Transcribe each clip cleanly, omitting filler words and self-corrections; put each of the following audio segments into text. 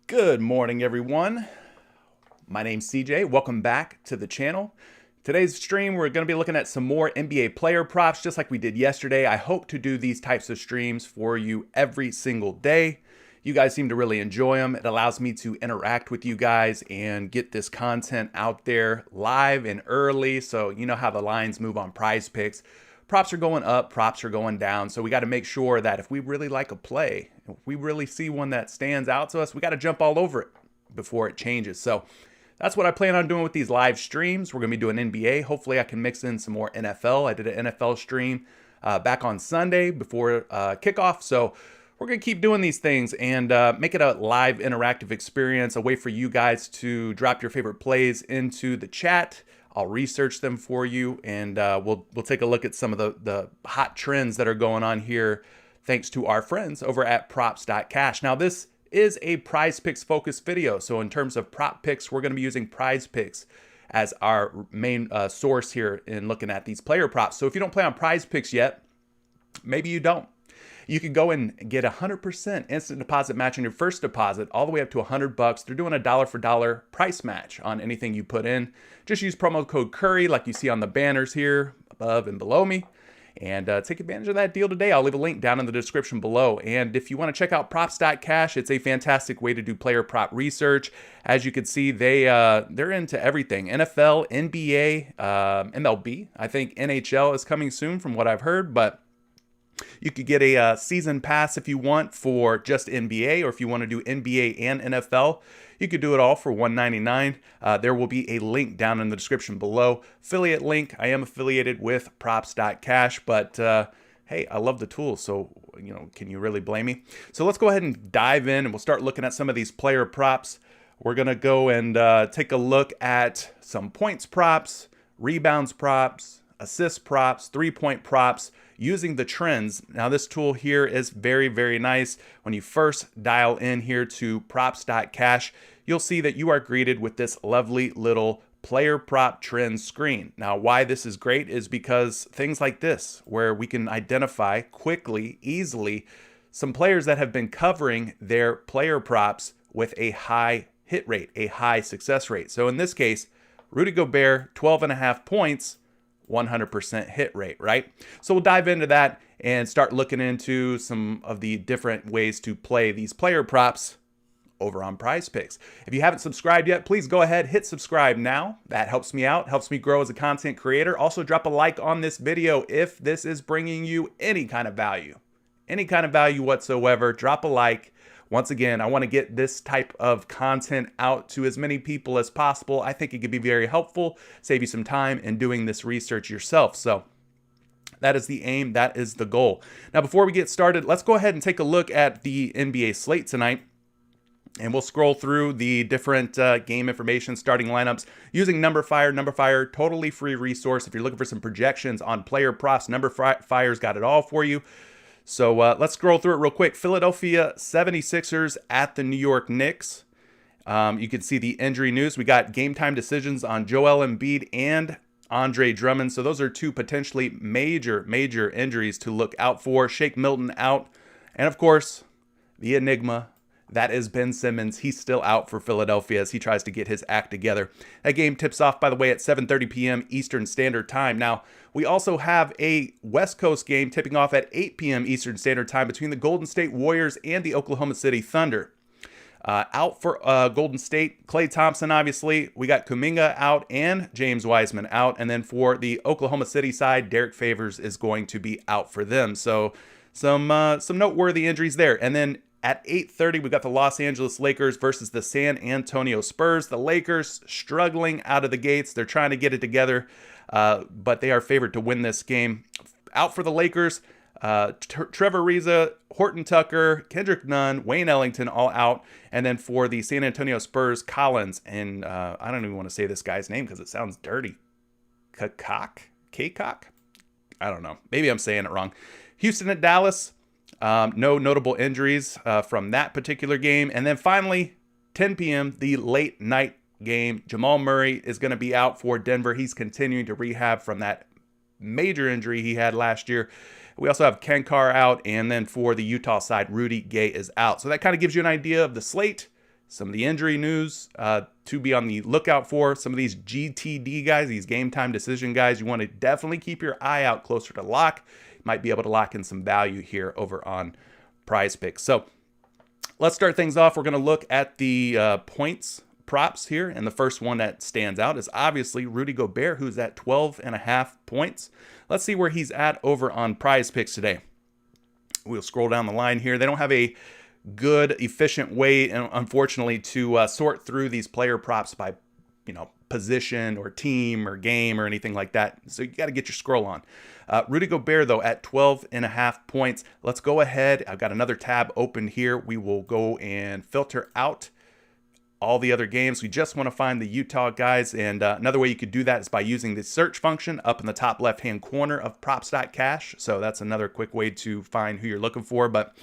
Good morning, everyone. My name's CJ. Welcome back to the channel. Today's stream, we're going to be looking at some more NBA player props, just like we did yesterday. I hope to do these types of streams for you every single day. You guys seem to really enjoy them. It allows me to interact with you guys and get this content out there live and early. So you know how the lines move on PrizePicks. Props are going up, props are going down. So we got to make sure that if we really like a play, if we really see one that stands out to us, we got to jump all over it before it changes. So that's what I plan on doing with these live streams. We're going to be doing NBA. Hopefully I can mix in some more NFL. I did an NFL stream back on Sunday before kickoff. So we're going to keep doing these things and make it a live interactive experience, a way for you guys to drop your favorite plays into the chat. I'll research them for you, and we'll take a look at some of the hot trends that are going on here thanks to our friends over at props.cash. Now, this is a PrizePicks focused video. So in terms of prop picks, we're going to be using PrizePicks as our main source here in looking at these player props. So if you don't play on PrizePicks yet, maybe you don't. You can go and get 100% instant deposit match on your first deposit all the way up to $100. They're doing a dollar for dollar price match on anything you put in. Just use promo code Curry like you see on the banners here above and below me. And take advantage of that deal today. I'll leave a link down in the description below. And if you want to check out props.cash, it's a fantastic way to do player prop research. As you can see, they're into everything. NFL, NBA, MLB. I think NHL is coming soon from what I've heard, but you could get a season pass if you want for just NBA, or if you want to do NBA and NFL, you could do it all for $1.99. There will be a link down in the description below. Affiliate link. I am affiliated with props.cash, but hey, I love the tool, so can you really blame me? So let's go ahead and dive in, and we'll start looking at some of these player props. We're going to go and take a look at some points props, rebounds props, assist props, three-point props, using the trends. Now this tool here is very, very nice. When you first dial in here to props.cash, you'll see that you are greeted with this lovely little player prop trends screen. Now why this is great is because things like this, where we can identify quickly, easily, some players that have been covering their player props with a high hit rate, a high success rate. So in this case, Rudy Gobert, 12.5 points, 100% hit rate, right? So we'll dive into that and start looking into some of the different ways to play these player props over on PrizePicks. If you haven't subscribed yet, please go ahead, hit subscribe now. That helps me out, helps me grow as a content creator. Also drop a like on this video if this is bringing you any kind of value whatsoever. Drop a like. Once again, I want to get this type of content out to as many people as possible. I think it could be very helpful, save you some time in doing this research yourself. So that is the aim, that is the goal. Now, before we get started, let's go ahead and take a look at the NBA slate tonight. And we'll scroll through the different game information, starting lineups, using Numberfire. Numberfire, totally free resource. If you're looking for some projections on player props, Numberfire's got it all for you. So let's scroll through it real quick. Philadelphia 76ers at the New York Knicks. You can see the injury news. We got game time decisions on Joel Embiid and Andre Drummond. So those are two potentially major injuries to look out for. Shake Milton out. And of course, the enigma, that is Ben Simmons. He's still out for Philadelphia as he tries to get his act together. That game tips off, by the way, at 7:30 p.m. Eastern Standard Time. Now, we also have a West Coast game tipping off at 8 p.m. Eastern Standard Time between the Golden State Warriors and the Oklahoma City Thunder. Out for Golden State, Klay Thompson, obviously. We got Kuminga out and James Wiseman out. And then for the Oklahoma City side, Derek Favors is going to be out for them. So some noteworthy injuries there. And then at 8:30, we got the Los Angeles Lakers versus the San Antonio Spurs. The Lakers struggling out of the gates. They're trying to get it together, but they are favored to win this game. Out for the Lakers, Trevor Ariza, Horton Tucker, Kendrick Nunn, Wayne Ellington, all out. And then for the San Antonio Spurs, Collins, and I don't even want to say this guy's name because it sounds dirty. Kaycock? I don't know. Maybe I'm saying it wrong. Houston at Dallas. No notable injuries from that particular game. And then finally, 10 p.m., the late night game. Jamal Murray is going to be out for Denver. He's continuing to rehab from that major injury he had last year. We also have Ken Carr out, and then for the Utah side, Rudy Gay is out. So that kind of gives you an idea of the slate. some of the injury news to be on the lookout for. Some of these GTD guys, these game time decision guys, you want to definitely keep your eye out closer to lock. You might be able to lock in some value here over on PrizePicks. So let's start things off. We're going to look at the points props here. And the first one that stands out is obviously Rudy Gobert, who's at 12.5 points. Let's see where he's at over on PrizePicks today. We'll scroll down the line here. They don't have a good, efficient way, unfortunately, to sort through these player props by, position or team or game or anything like that. So you got to get your scroll on. Rudy Gobert, though, at 12.5 points. Let's go ahead. I've got another tab open here. We will go and filter out all the other games. We just want to find the Utah guys. And another way you could do that is by using the search function up in the top left-hand corner of props.cash. So that's another quick way to find who you're looking for. But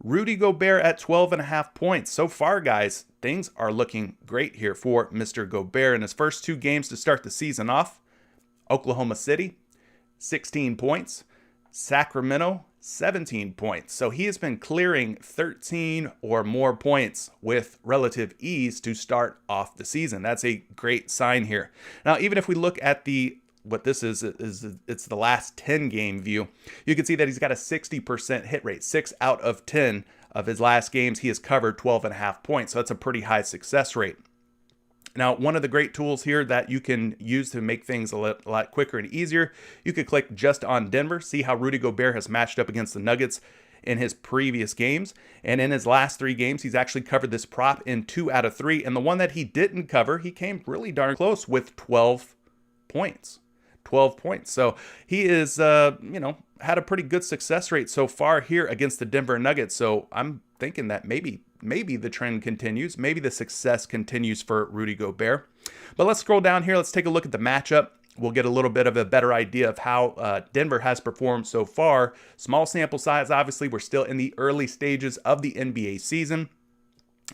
Rudy Gobert at 12.5 points. So far, guys, things are looking great here for Mr. Gobert. In his first 2 games to start the season off, Oklahoma City, 16 points. Sacramento, 17 points. So he has been clearing 13 or more points with relative ease to start off the season. That's a great sign here. Now, even if we look at what this is it's the last 10 game view, you can see that he's got a 60% hit rate. 6 out of 10 of his last games, he has covered 12.5 points. So that's a pretty high success rate. Now, one of the great tools here that you can use to make things a lot quicker and easier, you could click just on Denver, see how Rudy Gobert has matched up against the Nuggets in his previous games. And in his last 3 games, he's actually covered this prop in 2 out of 3. And the one that he didn't cover, he came really darn close with 12 points. 12 points. So he is, had a pretty good success rate so far here against the Denver Nuggets. So I'm thinking that maybe the trend continues. Maybe the success continues for Rudy Gobert. But let's scroll down here. Let's take a look at the matchup. We'll get a little bit of a better idea of how Denver has performed so far. Small sample size, obviously. We're still in the early stages of the NBA season.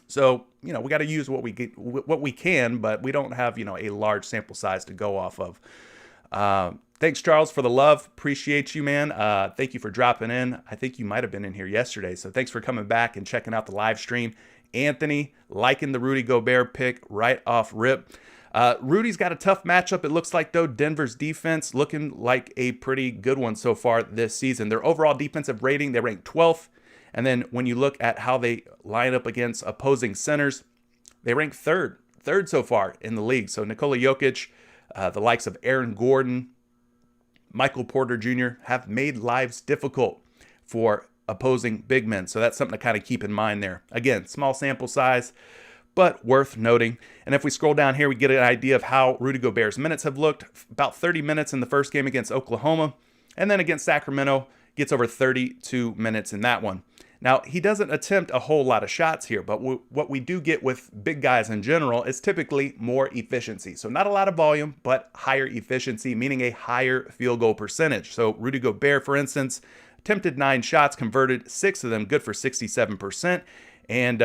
So, we got to use what we can, but we don't have, a large sample size to go off of. Thanks, Charles, for the love. Appreciate you, man. Thank you for dropping in. I think you might have been in here yesterday. So thanks for coming back and checking out the live stream. Anthony, liking the Rudy Gobert pick right off rip. Rudy's got a tough matchup. It looks like, though, Denver's defense looking like a pretty good one so far this season. Their overall defensive rating, they rank 12th. And then when you look at how they line up against opposing centers, they rank third so far in the league. So Nikola Jokic, the likes of Aaron Gordon, Michael Porter Jr. have made lives difficult for opposing big men. So that's something to kind of keep in mind there. Again, small sample size, but worth noting. And if we scroll down here, we get an idea of how Rudy Gobert's minutes have looked. About 30 minutes in the first game against Oklahoma. And then against Sacramento, gets over 32 minutes in that one. Now, he doesn't attempt a whole lot of shots here, but what we do get with big guys in general is typically more efficiency. So not a lot of volume, but higher efficiency, meaning a higher field goal percentage. So Rudy Gobert, for instance, attempted 9 shots, converted 6 of them, good for 67%. And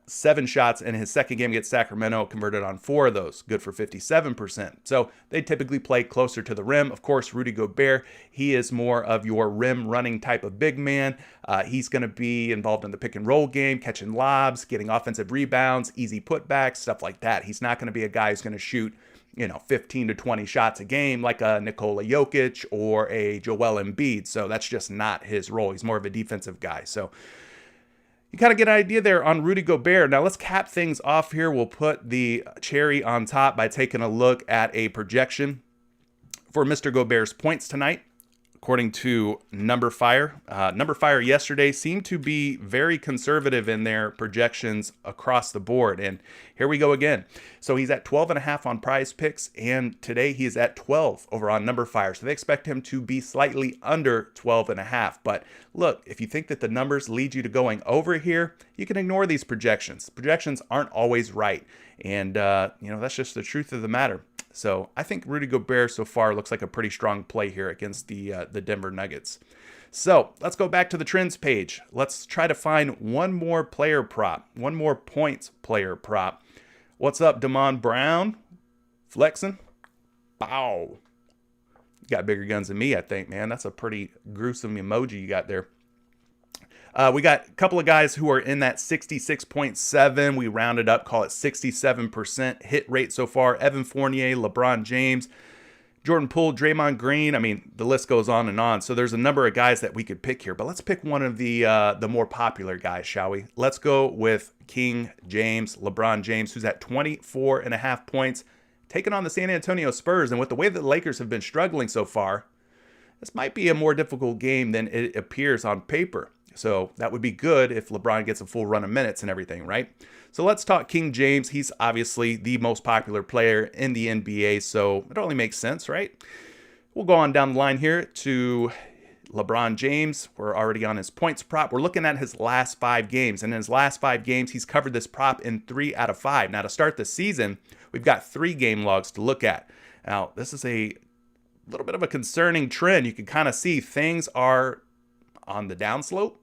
7 shots in his second game against Sacramento, converted on 4 of those, good for 57%. So they typically play closer to the rim. Of course, Rudy Gobert, he is more of your rim running type of big man. He's going to be involved in the pick and roll game, catching lobs, getting offensive rebounds, easy putbacks, stuff like that. He's not going to be a guy who's going to shoot 15 to 20 shots a game like a Nikola Jokic or a Joel Embiid. So that's just not his role. He's more of a defensive guy. So you kind of get an idea there on Rudy Gobert. Now let's cap things off here. We'll put the cherry on top by taking a look at a projection for Mr. Gobert's points tonight. According to NumberFire, NumberFire yesterday seemed to be very conservative in their projections across the board. And here we go again. So he's at 12.5 on PrizePicks, and today he is at 12 over on NumberFire. So they expect him to be slightly under 12.5. But look, if you think that the numbers lead you to going over here, you can ignore these projections. Projections aren't always right. And, that's just the truth of the matter. So I think Rudy Gobert so far looks like a pretty strong play here against the Denver Nuggets. So let's go back to the trends page. Let's try to find one more player prop, one more points player prop. What's up, Damon Brown? Flexing? Bow. You got bigger guns than me, I think, man. That's a pretty gruesome emoji you got there. We got a couple of guys who are in that 66.7. We rounded up, call it 67% hit rate so far. Evan Fournier, LeBron James, Jordan Poole, Draymond Green. I mean, the list goes on and on. So there's a number of guys that we could pick here, but let's pick one of the more popular guys, shall we? Let's go with King James, LeBron James, who's at 24.5 points, taking on the San Antonio Spurs. And with the way that the Lakers have been struggling so far, this might be a more difficult game than it appears on paper. So that would be good if LeBron gets a full run of minutes and everything, right? So let's talk King James. He's obviously the most popular player in the NBA, so it only makes sense, right? We'll go on down the line here to LeBron James. We're already on his points prop. We're looking at his last 5 games, and in his last 5 games, he's covered this prop in 3 out of 5. Now, to start the season, we've got 3 game logs to look at. Now, this is a little bit of a concerning trend. You can kind of see things are on the downslope.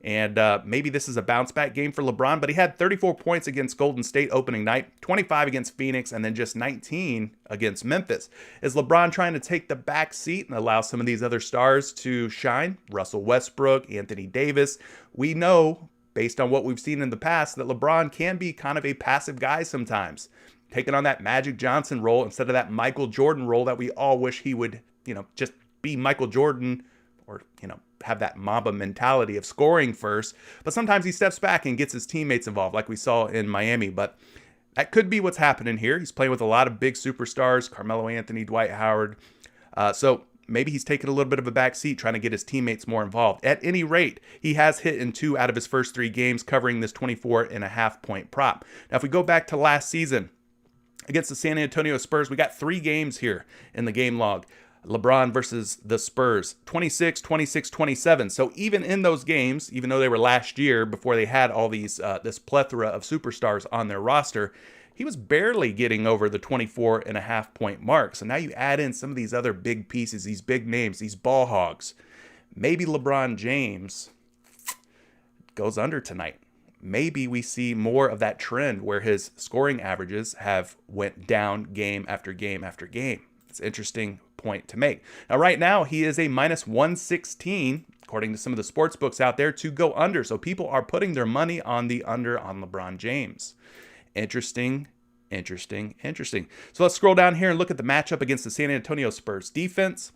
And maybe this is a bounce back game for LeBron, but he had 34 points against Golden State opening night, 25 against Phoenix, and then just 19 against Memphis. Is LeBron trying to take the back seat and allow some of these other stars to shine? Russell Westbrook, Anthony Davis. We know, based on what we've seen in the past, that LeBron can be kind of a passive guy sometimes, taking on that Magic Johnson role instead of that Michael Jordan role that we all wish he would, just be Michael Jordan, or, have that Mamba mentality of scoring first. But sometimes he steps back and gets his teammates involved, like we saw in Miami. But that could be what's happening here. He's playing with a lot of big superstars, Carmelo Anthony, Dwight Howard. So maybe he's taking a little bit of a back seat, trying to get his teammates more involved. At any rate, he has hit in 2 out of his first 3 games, covering this 24.5 point prop. Now, if we go back to last season against the San Antonio Spurs, we got 3 games here in the game log. LeBron versus the Spurs, 26, 26, 27. So even in those games, even though they were last year before they had all these this plethora of superstars on their roster, he was barely getting over the 24.5 point mark. So now you add in some of these other big pieces, these big names, these ball hogs. Maybe LeBron James goes under tonight. Maybe we see more of that trend where his scoring averages have went down game after game after game. It's an interesting point to make. Now, right now, he is a minus 116, according to some of the sports books out there, to go under. So people are putting their money on the under on LeBron James. Interesting. So let's scroll down here and look at the matchup against the San Antonio Spurs defense.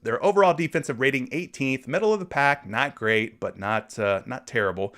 Their overall defensive rating 18th, middle of the pack, not great, but not terrible.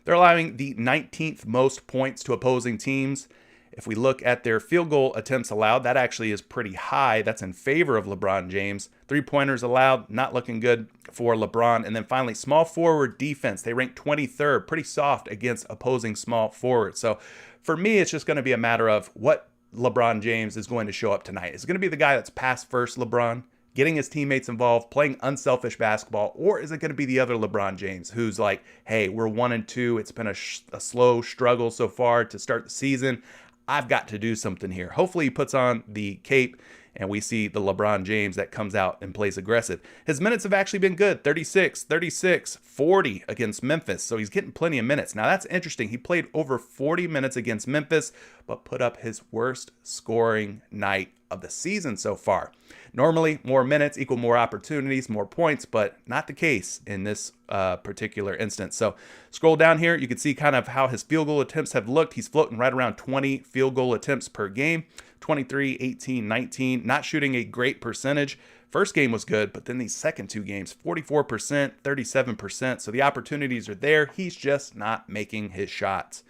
They're allowing the 19th most points to opposing teams. If we look at their field goal attempts allowed, that actually is pretty high. That's in favor of LeBron James. 3-pointers allowed, not looking good for LeBron. And then finally, small forward defense. They rank 23rd, pretty soft against opposing small forwards. So for me, it's just going to be a matter of what LeBron James is going to show up tonight. Is it going to be the guy that's pass first LeBron, getting his teammates involved, playing unselfish basketball, or is it going to be the other LeBron James who's like, hey, we're 1-2. It's been a slow struggle so far to start the season. I've got to do something here. Hopefully he puts on the cape and we see the LeBron James that comes out and plays aggressive. His minutes have actually been good. 36, 36, 40 against Memphis. So he's getting plenty of minutes. Now that's interesting. He played over 40 minutes against Memphis, but put up his worst scoring night of the season so far. Normally, more minutes equal more opportunities, more points, but not the case in this particular instance. So scroll down here. You can see kind of how his field goal attempts have looked. He's floating right around 20 field goal attempts per game, 23, 18, 19, not shooting a great percentage. First game was good, but then these second 2 games, 44%, 37%. So the opportunities are there. He's just not making his shots.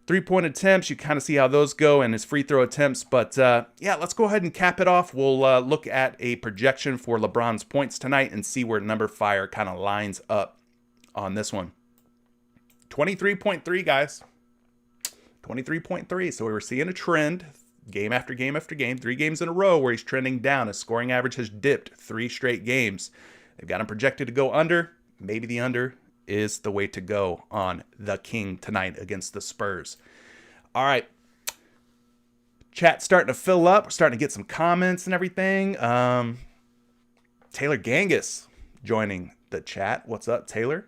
3-point attempts, you kind of see how those go, and his free throw attempts. But yeah, let's go ahead and cap it off. We'll look at a projection for LeBron's points tonight and see where number fire kind of lines up on this one. 23.3, guys. 23.3. So we were seeing a trend game after game after game, 3 games in a row where he's trending down. His scoring average has dipped 3 straight games. They've got him projected to go under. Maybe the under is the way to go on the King tonight against the Spurs. All right. Chat's starting to fill up. We're starting to get some comments and everything. Taylor Gangus joining the chat. What's up, Taylor?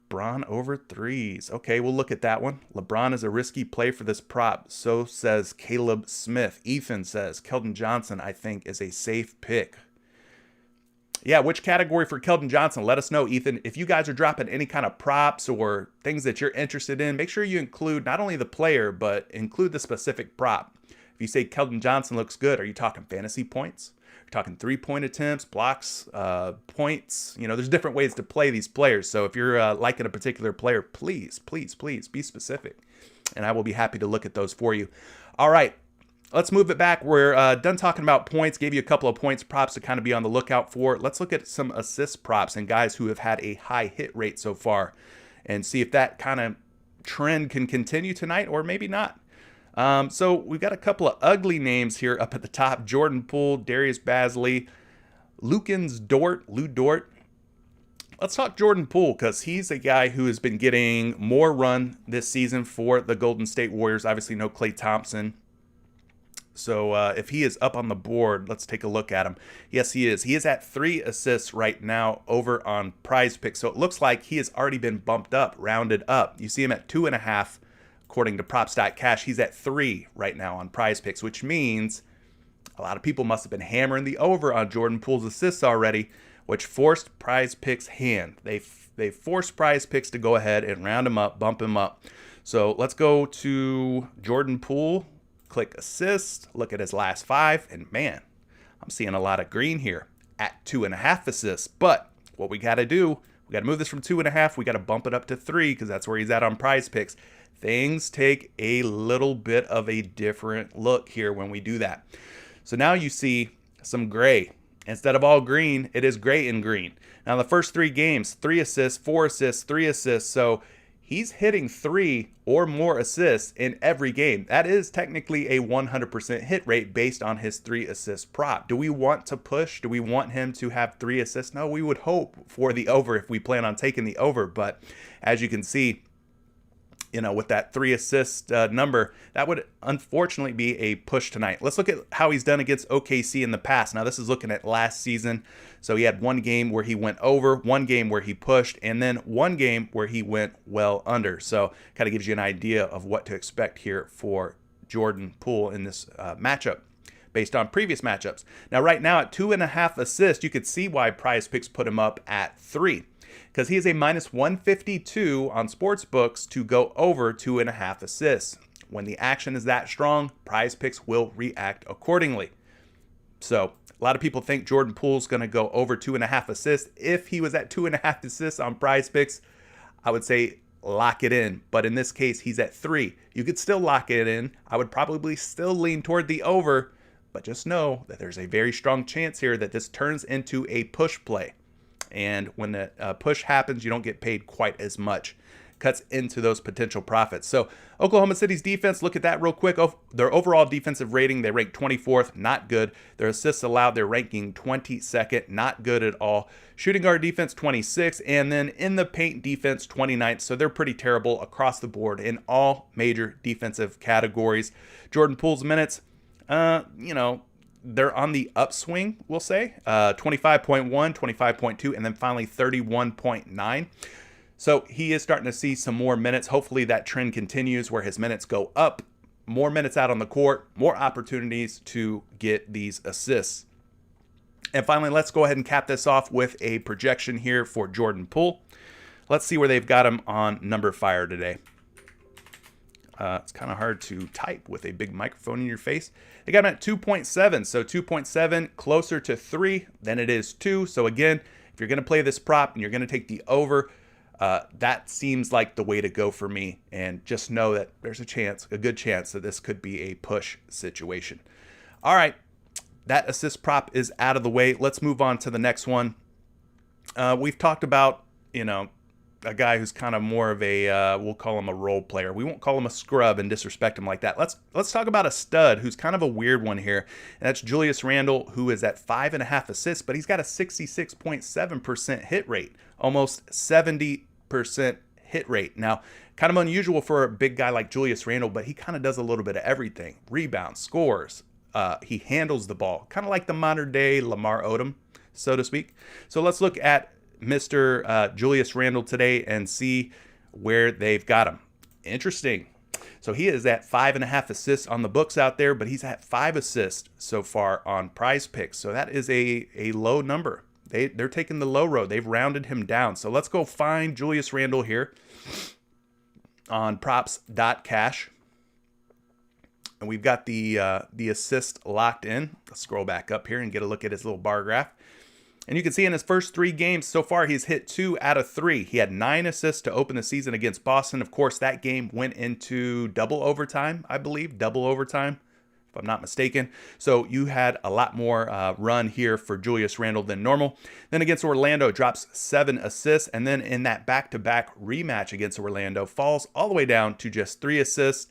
LeBron over 3s. Okay, we'll look at that one. LeBron is a risky play for this prop. So says Caleb Smith. Ethan says Keldon Johnson, I think, is a safe pick. Yeah, which category for Keldon Johnson? Let us know, Ethan. If you guys are dropping any kind of props or things that you're interested in, make sure you include not only the player, but include the specific prop. If you say Keldon Johnson looks good, are you talking fantasy points? Are you talking 3-point attempts, blocks, points? You know, there's different ways to play these players. So if you're liking a particular player, please be specific. And I will be happy to look at those for you. All right. Let's move it back. We're done talking about points. Gave you a couple of points props to kind of be on the lookout for. Let's look at some assist props and guys who have had a high hit rate so far and see if that kind of trend can continue tonight or maybe not. So we've got a couple of ugly names here up at the top. Jordan Poole, Darius Bazley, Lou Dort. Let's talk Jordan Poole because he's a guy who has been getting more run this season for the Golden State Warriors. Obviously no Klay Thompson. So if he is up on the board, let's take a look at him. Yes, he is. He is at 3 assists right now over on PrizePicks. So it looks like he has already been bumped up, rounded up. You see him at 2.5, according to Props.cash. He's at 3 right now on PrizePicks, which means a lot of people must have been hammering the over on Jordan Poole's assists already, which forced PrizePicks' hand. They forced PrizePicks to go ahead and round him up, bump him up. So let's go to Jordan Poole. Click assist, look at his last 5, and man, I'm seeing a lot of green here at 2.5 assists. But what we got to do, we got to move this from 2.5. We got to bump it up to 3 because that's where he's at on PrizePicks. Things take a little bit of a different look here when we do that. So now you see some gray. Instead of all green, it is gray and green. Now the first 3 games, 3 assists, 4 assists, 3 assists. So he's hitting 3 or more assists in every game. That is technically a 100% hit rate based on his 3 assist prop. Do we want to push? Do we want him to have 3 assists? No, we would hope for the over if we plan on taking the over. But as you can see, you know, with that 3 assist number, that would unfortunately be a push tonight. Let's look at how he's done against OKC in the past. Now, this is looking at last season. So he had 1 game where he went over, 1 game where he pushed, and then 1 game where he went well under. So kind of gives you an idea of what to expect here for Jordan Poole in this matchup based on previous matchups. Now, right now at 2.5 assists, you could see why PrizePicks put him up at 3. Because he is a minus 152 on sportsbooks to go over 2.5 assists. When the action is that strong, PrizePicks will react accordingly. So a lot of people think Jordan Poole's going to go over 2.5 assists. If he was at 2.5 assists on PrizePicks, I would say lock it in. But in this case, he's at 3. You could still lock it in. I would probably still lean toward the over. But just know that there's a very strong chance here that this turns into a push play. And when the push happens, you don't get paid quite as much. Cuts into those potential profits. So Oklahoma City's defense, look at that real quick. Their overall defensive rating, they rank 24th, not good. Their assists allowed, they're ranking 22nd, not good at all. Shooting guard defense, 26th. And then in the paint defense, 29th. So they're pretty terrible across the board in all major defensive categories. Jordan Poole's minutes, you know, they're on the upswing, we'll say, 25.1, 25.2, and then finally 31.9. So he is starting to see some more minutes. Hopefully that trend continues where his minutes go up, more minutes out on the court, more opportunities to get these assists. And finally, let's go ahead and cap this off with a projection here for Jordan Poole. Let's see where they've got him on Number Fire today. It's kind of hard to type with a big microphone in your face. They got him at 2.7. So 2.7 closer to 3 than it is 2. So again, if you're going to play this prop and you're going to take the over, that seems like the way to go for me. And just know that there's a good chance that this could be a push situation. All right, that assist prop is out of the way. Let's move on to the next one. We've talked about, you know, a guy who's kind of more of a, we'll call him a role player. We won't call him a scrub and disrespect him like that. Let's talk about a stud who's kind of a weird one here. And that's Julius Randle, who is at 5.5 assists, but he's got a 66.7% hit rate, almost 70% hit rate. Now, kind of unusual for a big guy like Julius Randle, but he kind of does a little bit of everything. Rebounds, scores, he handles the ball, kind of like the modern day Lamar Odom, so to speak. So let's look at Mr. Julius Randle today and see where they've got him. Interesting. So he is at 5.5 assists on the books out there, but he's at 5 assists so far on PrizePicks. So that is a low number. They're taking the low road. They've rounded him down. So let's go find Julius Randle here on props.cash. And we've got the assist locked in. Let's scroll back up here and get a look at his little bar graph. And you can see in his first 3 games so far, he's hit 2 out of 3. He had 9 assists to open the season against Boston. Of course, that game went into double overtime, I believe. Double overtime, if I'm not mistaken. So you had a lot more run here for Julius Randle than normal. Then against Orlando, drops 7 assists. And then in that back-to-back rematch against Orlando, falls all the way down to just 3 assists.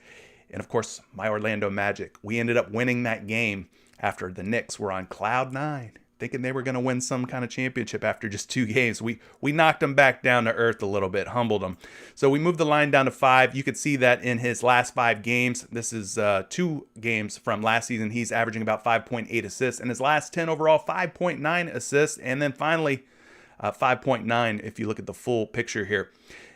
And of course, my Orlando Magic. We ended up winning that game after the Knicks were on cloud 9. Thinking they were going to win some kind of championship after just 2 games. We knocked them back down to earth a little bit, humbled them. So we moved the line down to 5. You could see that in his last 5 games. This is 2 games from last season. He's averaging about 5.8 assists. In his last 10 overall, 5.9 assists. And then finally, 5.9 if you look at the full picture here.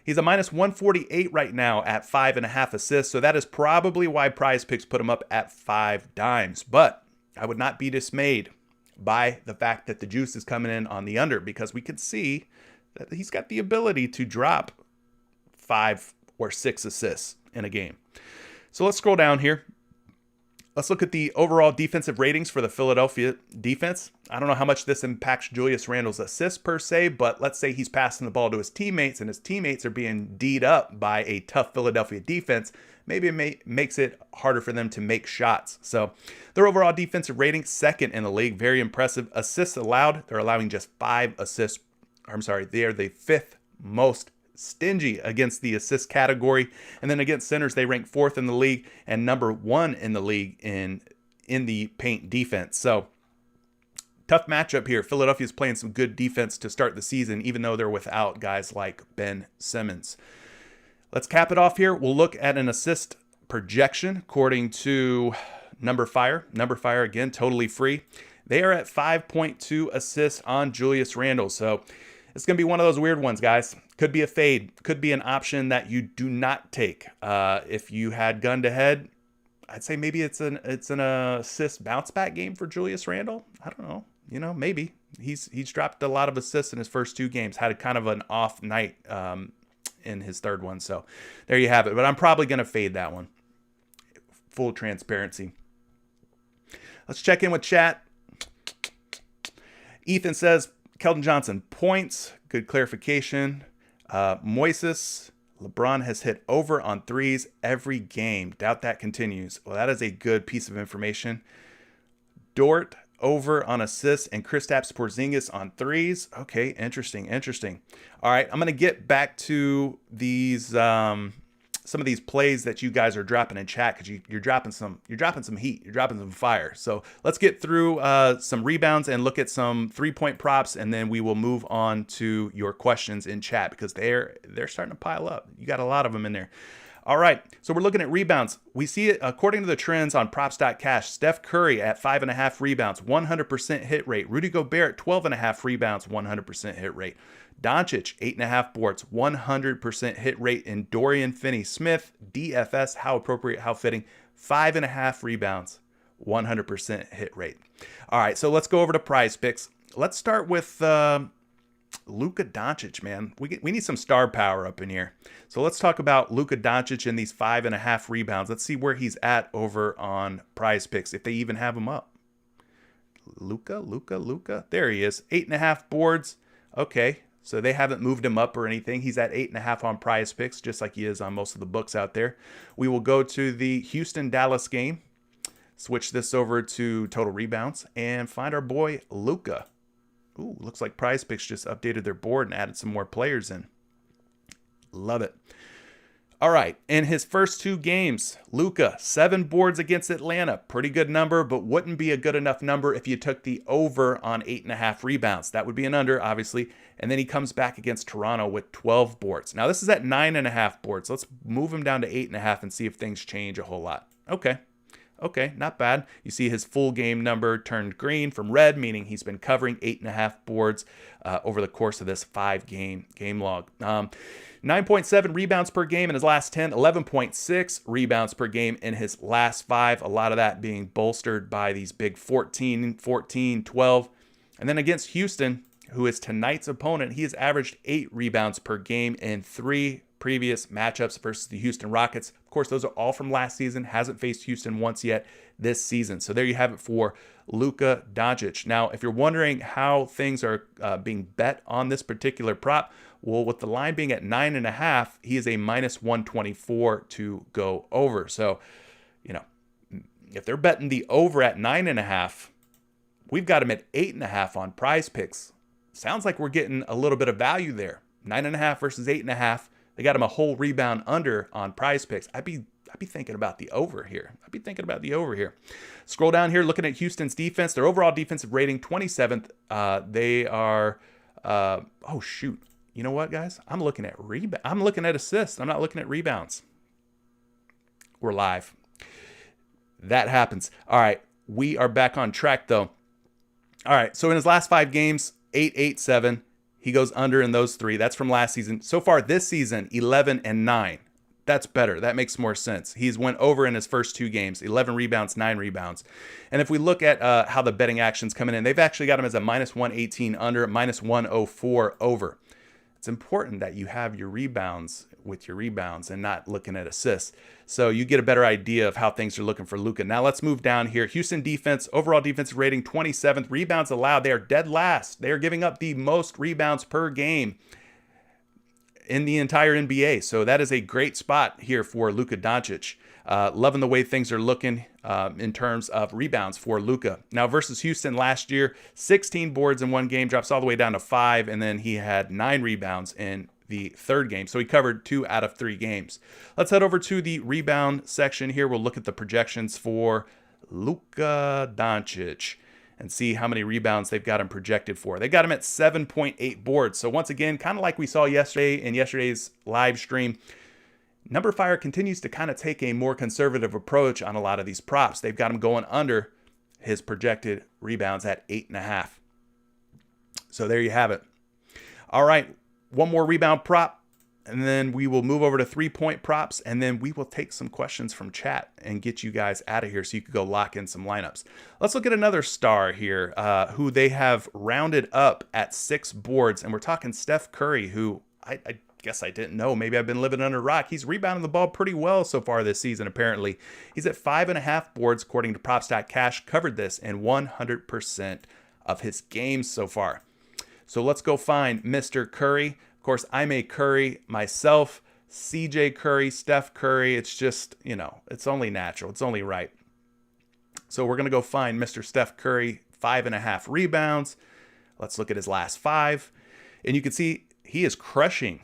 He's a minus 148 right now at 5.5 assists. So that is probably why PrizePicks put him up at 5 dimes. But I would not be dismayed by the fact that the juice is coming in on the under, because we can see that he's got the ability to drop 5 or 6 assists in a game. So let's scroll down here. Let's look at the overall defensive ratings for the Philadelphia defense. I don't know how much this impacts Julius Randle's assists per se, but let's say he's passing the ball to his teammates and his teammates are being D'd up by a tough Philadelphia defense. Maybe it makes it harder for them to make shots. So their overall defensive rating, 2nd in the league. Very impressive. Assists allowed, they're allowing just 5 assists. They are the 5th most stingy against the assist category. And then against centers, they rank 4th in the league and number 1 in the league in the paint defense. So tough matchup here. Philadelphia's playing some good defense to start the season, even though they're without guys like Ben Simmons. Let's cap it off here. We'll look at an assist projection according to Number Fire. Number Fire, again, totally free. They are at 5.2 assists on Julius Randle. So it's going to be one of those weird ones, guys. Could be a fade. Could be an option that you do not take. If you had gun to head, I'd say maybe it's an assist bounce back game for Julius Randle. I don't know. Maybe. He's dropped a lot of assists in his first 2 games. Had a kind of an off night in his 3rd one. So there you have it. But I'm probably going to fade that one. Full transparency. Let's check in with chat. Ethan says, Keldon Johnson, points. Good clarification. Moises, LeBron has hit over on 3s every game. Doubt that continues. Well, that is a good piece of information. Dort, over on assists, and Kristaps Porzingis on 3s. Okay, interesting. All right, I'm going to get back to these some of these plays that you guys are dropping in chat, because you're dropping some heat, you're dropping some fire. So let's get through some rebounds and look at some 3-point props, and then we will move on to your questions in chat, because they're starting to pile up. You got a lot of them in there. All right, so we're looking at rebounds. We see it according to the trends on props.cash. Steph Curry at 5.5 rebounds, 100% hit rate. Rudy Gobert, 12.5 rebounds, 100% hit rate. Doncic, 8.5 boards, 100% hit rate. And Dorian Finney-Smith, DFS, how appropriate, how fitting, 5.5 rebounds, 100% hit rate. All right, so let's go over to PrizePicks. Let's start with Luka Doncic, man. We need some star power up in here. So let's talk about Luka Doncic and these 5.5 rebounds. Let's see where he's at over on PrizePicks, if they even have him up. Luka. There he is. 8.5 boards. Okay, so they haven't moved him up or anything. He's at 8.5 on PrizePicks, just like he is on most of the books out there. We will go to the Houston-Dallas game, switch this over to total rebounds, and find our boy Luka. Ooh, looks like PrizePicks just updated their board and added some more players in. Love it. All right, in his first 2 games, Luka, 7 boards against Atlanta. Pretty good number, but wouldn't be a good enough number if you took the over on 8.5 rebounds. That would be an under, obviously. And then he comes back against Toronto with 12 boards. Now, this is at 9.5 boards. Let's move him down to 8.5 and see if things change a whole lot. Okay, not bad. You see his full game number turned green from red, meaning he's been covering 8.5 boards over the course of this 5-game log. 9.7 rebounds per game in his last 10, 11.6 rebounds per game in his last 5. A lot of that being bolstered by these big 14, 12. And then against Houston, who is tonight's opponent, he has averaged 8 rebounds per game in 3 previous matchups versus the Houston Rockets. Of course, those are all from last season. Hasn't faced Houston once yet this season. So there you have it for Luka Doncic. Now, if you're wondering how things are being bet on this particular prop, well, with the line being at 9.5, he is a minus 124 to go over. So, if they're betting the over at 9.5, we've got him at 8.5 on PrizePicks. Sounds like we're getting a little bit of value there. 9.5 versus 8.5. They got him a whole rebound under on PrizePicks. I'd be thinking about the over here. Scroll down here, looking at Houston's defense. Their overall defensive rating, 27th. They are, oh shoot. You know what, guys? I'm looking at assists. I'm not looking at rebounds. We're live. That happens. All right. We are back on track, though. All right. So in his last 5 games, 8-8-7. He goes under in those 3. That's from last season. So far this season, 11-9. That's better. That makes more sense. He's went over in his first 2 games, 11 rebounds, 9 rebounds. And if we look at how the betting action's coming in, they've actually got him as a minus 118 under, minus 104 over. It's important that you have your rebounds with your rebounds and not looking at assists. So you get a better idea of how things are looking for Luka. Now let's move down here. Houston defense, overall defensive rating 27th. Rebounds allowed, they are dead last. They are giving up the most rebounds per game in the entire NBA. So that is a great spot here for Luka Doncic. Loving the way things are looking in terms of rebounds for Luka. Now versus Houston last year, 16 boards in 1 game, drops all the way down to 5, and then he had 9 rebounds in the 3rd game. So he covered 2 out of 3 games. Let's head over to the rebound section here. We'll look at the projections for Luka Doncic and see how many rebounds they've got him projected for. They got him at 7.8 boards. So once again, kind of like we saw yesterday in yesterday's live stream, Number Fire continues to kind of take a more conservative approach on a lot of these props. They've got him going under his projected rebounds at 8.5. So there you have it. All right, one more rebound prop, and then we will move over to 3-point props, and then we will take some questions from chat and get you guys out of here so you can go lock in some lineups. Let's look at another star here who they have rounded up at 6 boards, and we're talking Steph Curry, who I guess I didn't know. Maybe I've been living under a rock. He's rebounding the ball pretty well so far this season, apparently. He's at 5.5 boards, according to Props.Cash. Covered this in 100% of his games so far. So let's go find Mr. Curry. Of course, I'm a Curry myself. CJ Curry, Steph Curry. It's just, it's only natural. It's only right. So we're going to go find Mr. Steph Curry, 5.5 rebounds. Let's look at his last 5. And you can see he is crushing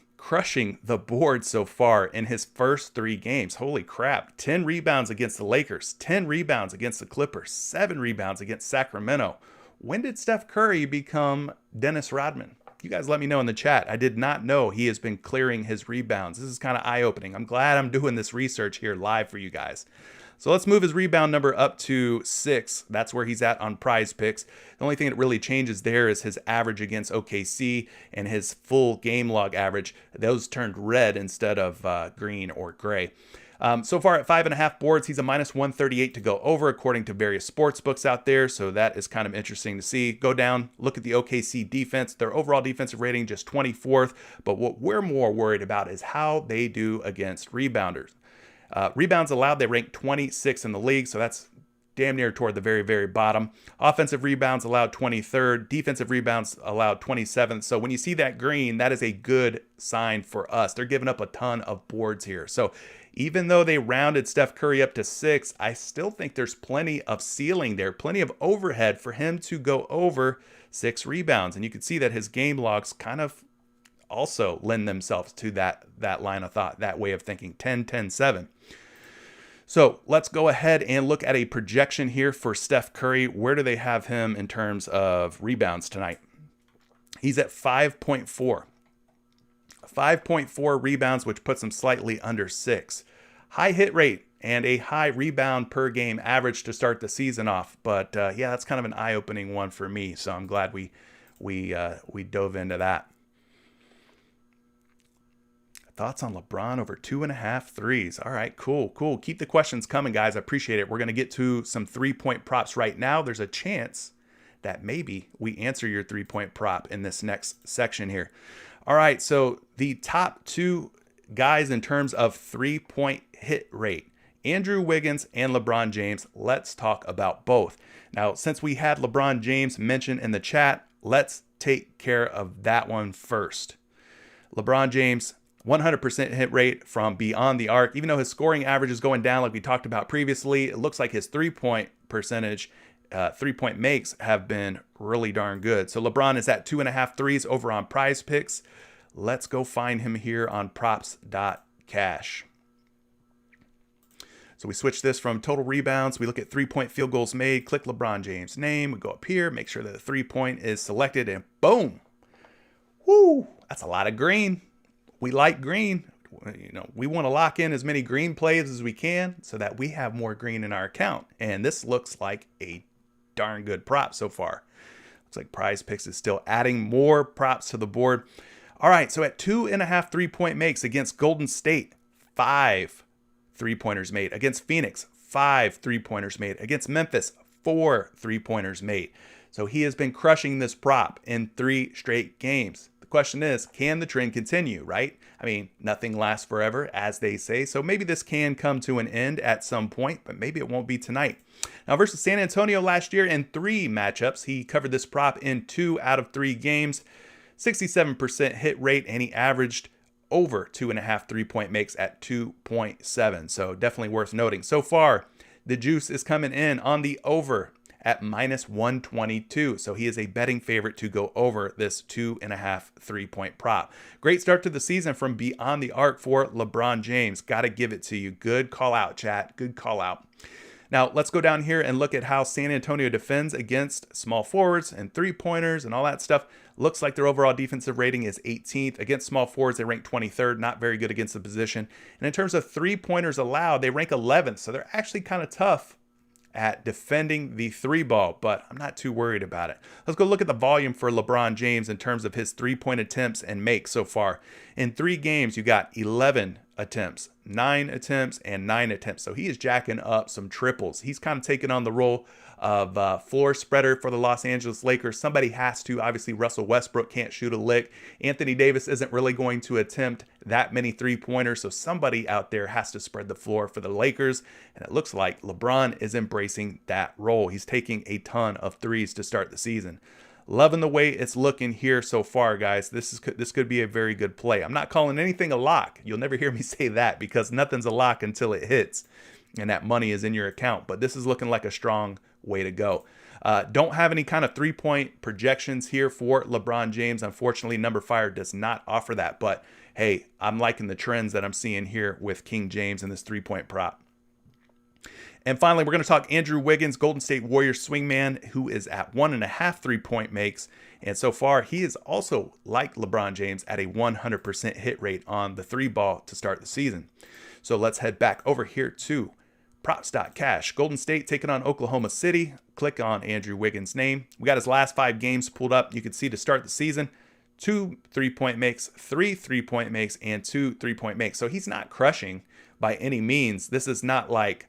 the board so far in his first 3 games. Holy crap. 10 rebounds against the Lakers, 10 rebounds against the Clippers, 7 rebounds against Sacramento. When did Steph Curry become Dennis Rodman? You guys let me know in the chat. I did not know he has been clearing his rebounds. This is kind of eye-opening. I'm glad I'm doing this research here live for you guys. So let's move his rebound number up to 6. That's where he's at on PrizePicks. The only thing that really changes there is his average against OKC and his full game log average. Those turned red instead of green or gray. So far at 5.5 boards, he's a minus 138 to go over, according to various sports books out there. So that is kind of interesting to see. Go down, look at the OKC defense. Their overall defensive rating just 24th. But what we're more worried about is how they do against rebounders. Rebounds allowed, they rank 26 in the league. So that's damn near toward the very, very bottom. Offensive rebounds allowed 23rd. Defensive rebounds allowed 27th. So when you see that green, that is a good sign for us. They're giving up a ton of boards here. So even though they rounded Steph Curry up to 6, I still think there's plenty of ceiling there, plenty of overhead for him to go over 6 rebounds. And you can see that his game logs kind of also lend themselves to that line of thought, that way of thinking, 10-10-7. So let's go ahead and look at a projection here for Steph Curry. Where do they have him in terms of rebounds tonight? He's at 5.4. 5.4 rebounds, which puts him slightly under 6. High hit rate and a high rebound per game average to start the season off. But yeah, that's kind of an eye-opening one for me. So I'm glad we dove into that. Thoughts on LeBron over 2.5 threes. All right, cool. Keep the questions coming, guys. I appreciate it. We're going to get to some 3-point props right now. There's a chance that maybe we answer your 3-point prop in this next section here. All right, so the top 2 guys in terms of 3-point hit rate, Andrew Wiggins and LeBron James. Let's talk about both. Now, since we had LeBron James mentioned in the chat, let's take care of that one first. LeBron James, 100% hit rate from beyond the arc. Even though his scoring average is going down like we talked about previously, it looks like his 3-point percentage, 3-point makes have been really darn good. So LeBron is at 2.5 threes over on PrizePicks. Let's go find him here on props.cash. So we switch this from total rebounds. We look at 3-point field goals made, click LeBron James' name. We go up here, make sure that the 3-point is selected, and boom. Woo, that's a lot of green. We like green. You know, we want to lock in as many green plays as we can so that we have more green in our account. And this looks like a darn good prop so far. Looks like PrizePicks is still adding more props to the board. All right, so at 2.5 3-point makes against Golden State, 5 3-pointers made. Against Phoenix, 5 3-pointers made. Against Memphis, 4 3-pointers made. So he has been crushing this prop in 3 straight games. The question is, can the trend continue, right? I mean, nothing lasts forever, as they say. So maybe this can come to an end at some point, but maybe it won't be tonight. Now, versus San Antonio last year in 3 matchups, he covered this prop in 2 out of 3 games. 67% hit rate, and he averaged over 2.5 3-point makes at 2.7. So definitely worth noting. So far, the juice is coming in on the over at -122. So he is a betting favorite to go over this 2.5 3-point prop. Great start to the season from beyond the arc for LeBron James. Got to give it to you. Good call out, chat. Good call out. Now, let's go down here and look at how San Antonio defends against small forwards and 3-pointers and all that stuff. Looks like their overall defensive rating is 18th. Against small forwards, they rank 23rd, not very good against the position. And in terms of 3-pointers allowed, they rank 11th. So they're actually kind of tough at defending the 3-ball, but I'm not too worried about it. Let's go look at the volume for LeBron James in terms of his 3-point attempts and makes so far. In 3 games, you got 11 attempts, 9 attempts, and 9 attempts. So he is jacking up some triples. He's kind of taking on the role of floor spreader for the Los Angeles Lakers. Somebody has to. Obviously, Russell Westbrook can't shoot a lick. Anthony Davis isn't really going to attempt that many 3-pointers. So somebody out there has to spread the floor for the Lakers. And it looks like LeBron is embracing that role. He's taking a ton of threes to start the season. Loving the way it's looking here so far, guys. This could be a very good play. I'm not calling anything a lock. You'll never hear me say that because nothing's a lock until it hits and that money is in your account. But this is looking like a strong way to go. Don't have any kind of 3-point projections here for LeBron James. Unfortunately, Number Fire does not offer that. But hey, I'm liking the trends that I'm seeing here with King James and this 3-point prop. And finally, we're going to talk Andrew Wiggins, Golden State Warriors swingman, who is at 1.5 3-point makes. And so far, he is also, like LeBron James, at a 100% hit rate on the 3-ball to start the season. So let's head back over here to props.cash. Golden State taking on Oklahoma City. Click on Andrew Wiggins' name. We got his last 5 games pulled up. You can see to start the season, 2 3-point makes, 3 3-point makes, and 2 3-point makes. So he's not crushing by any means. This is not like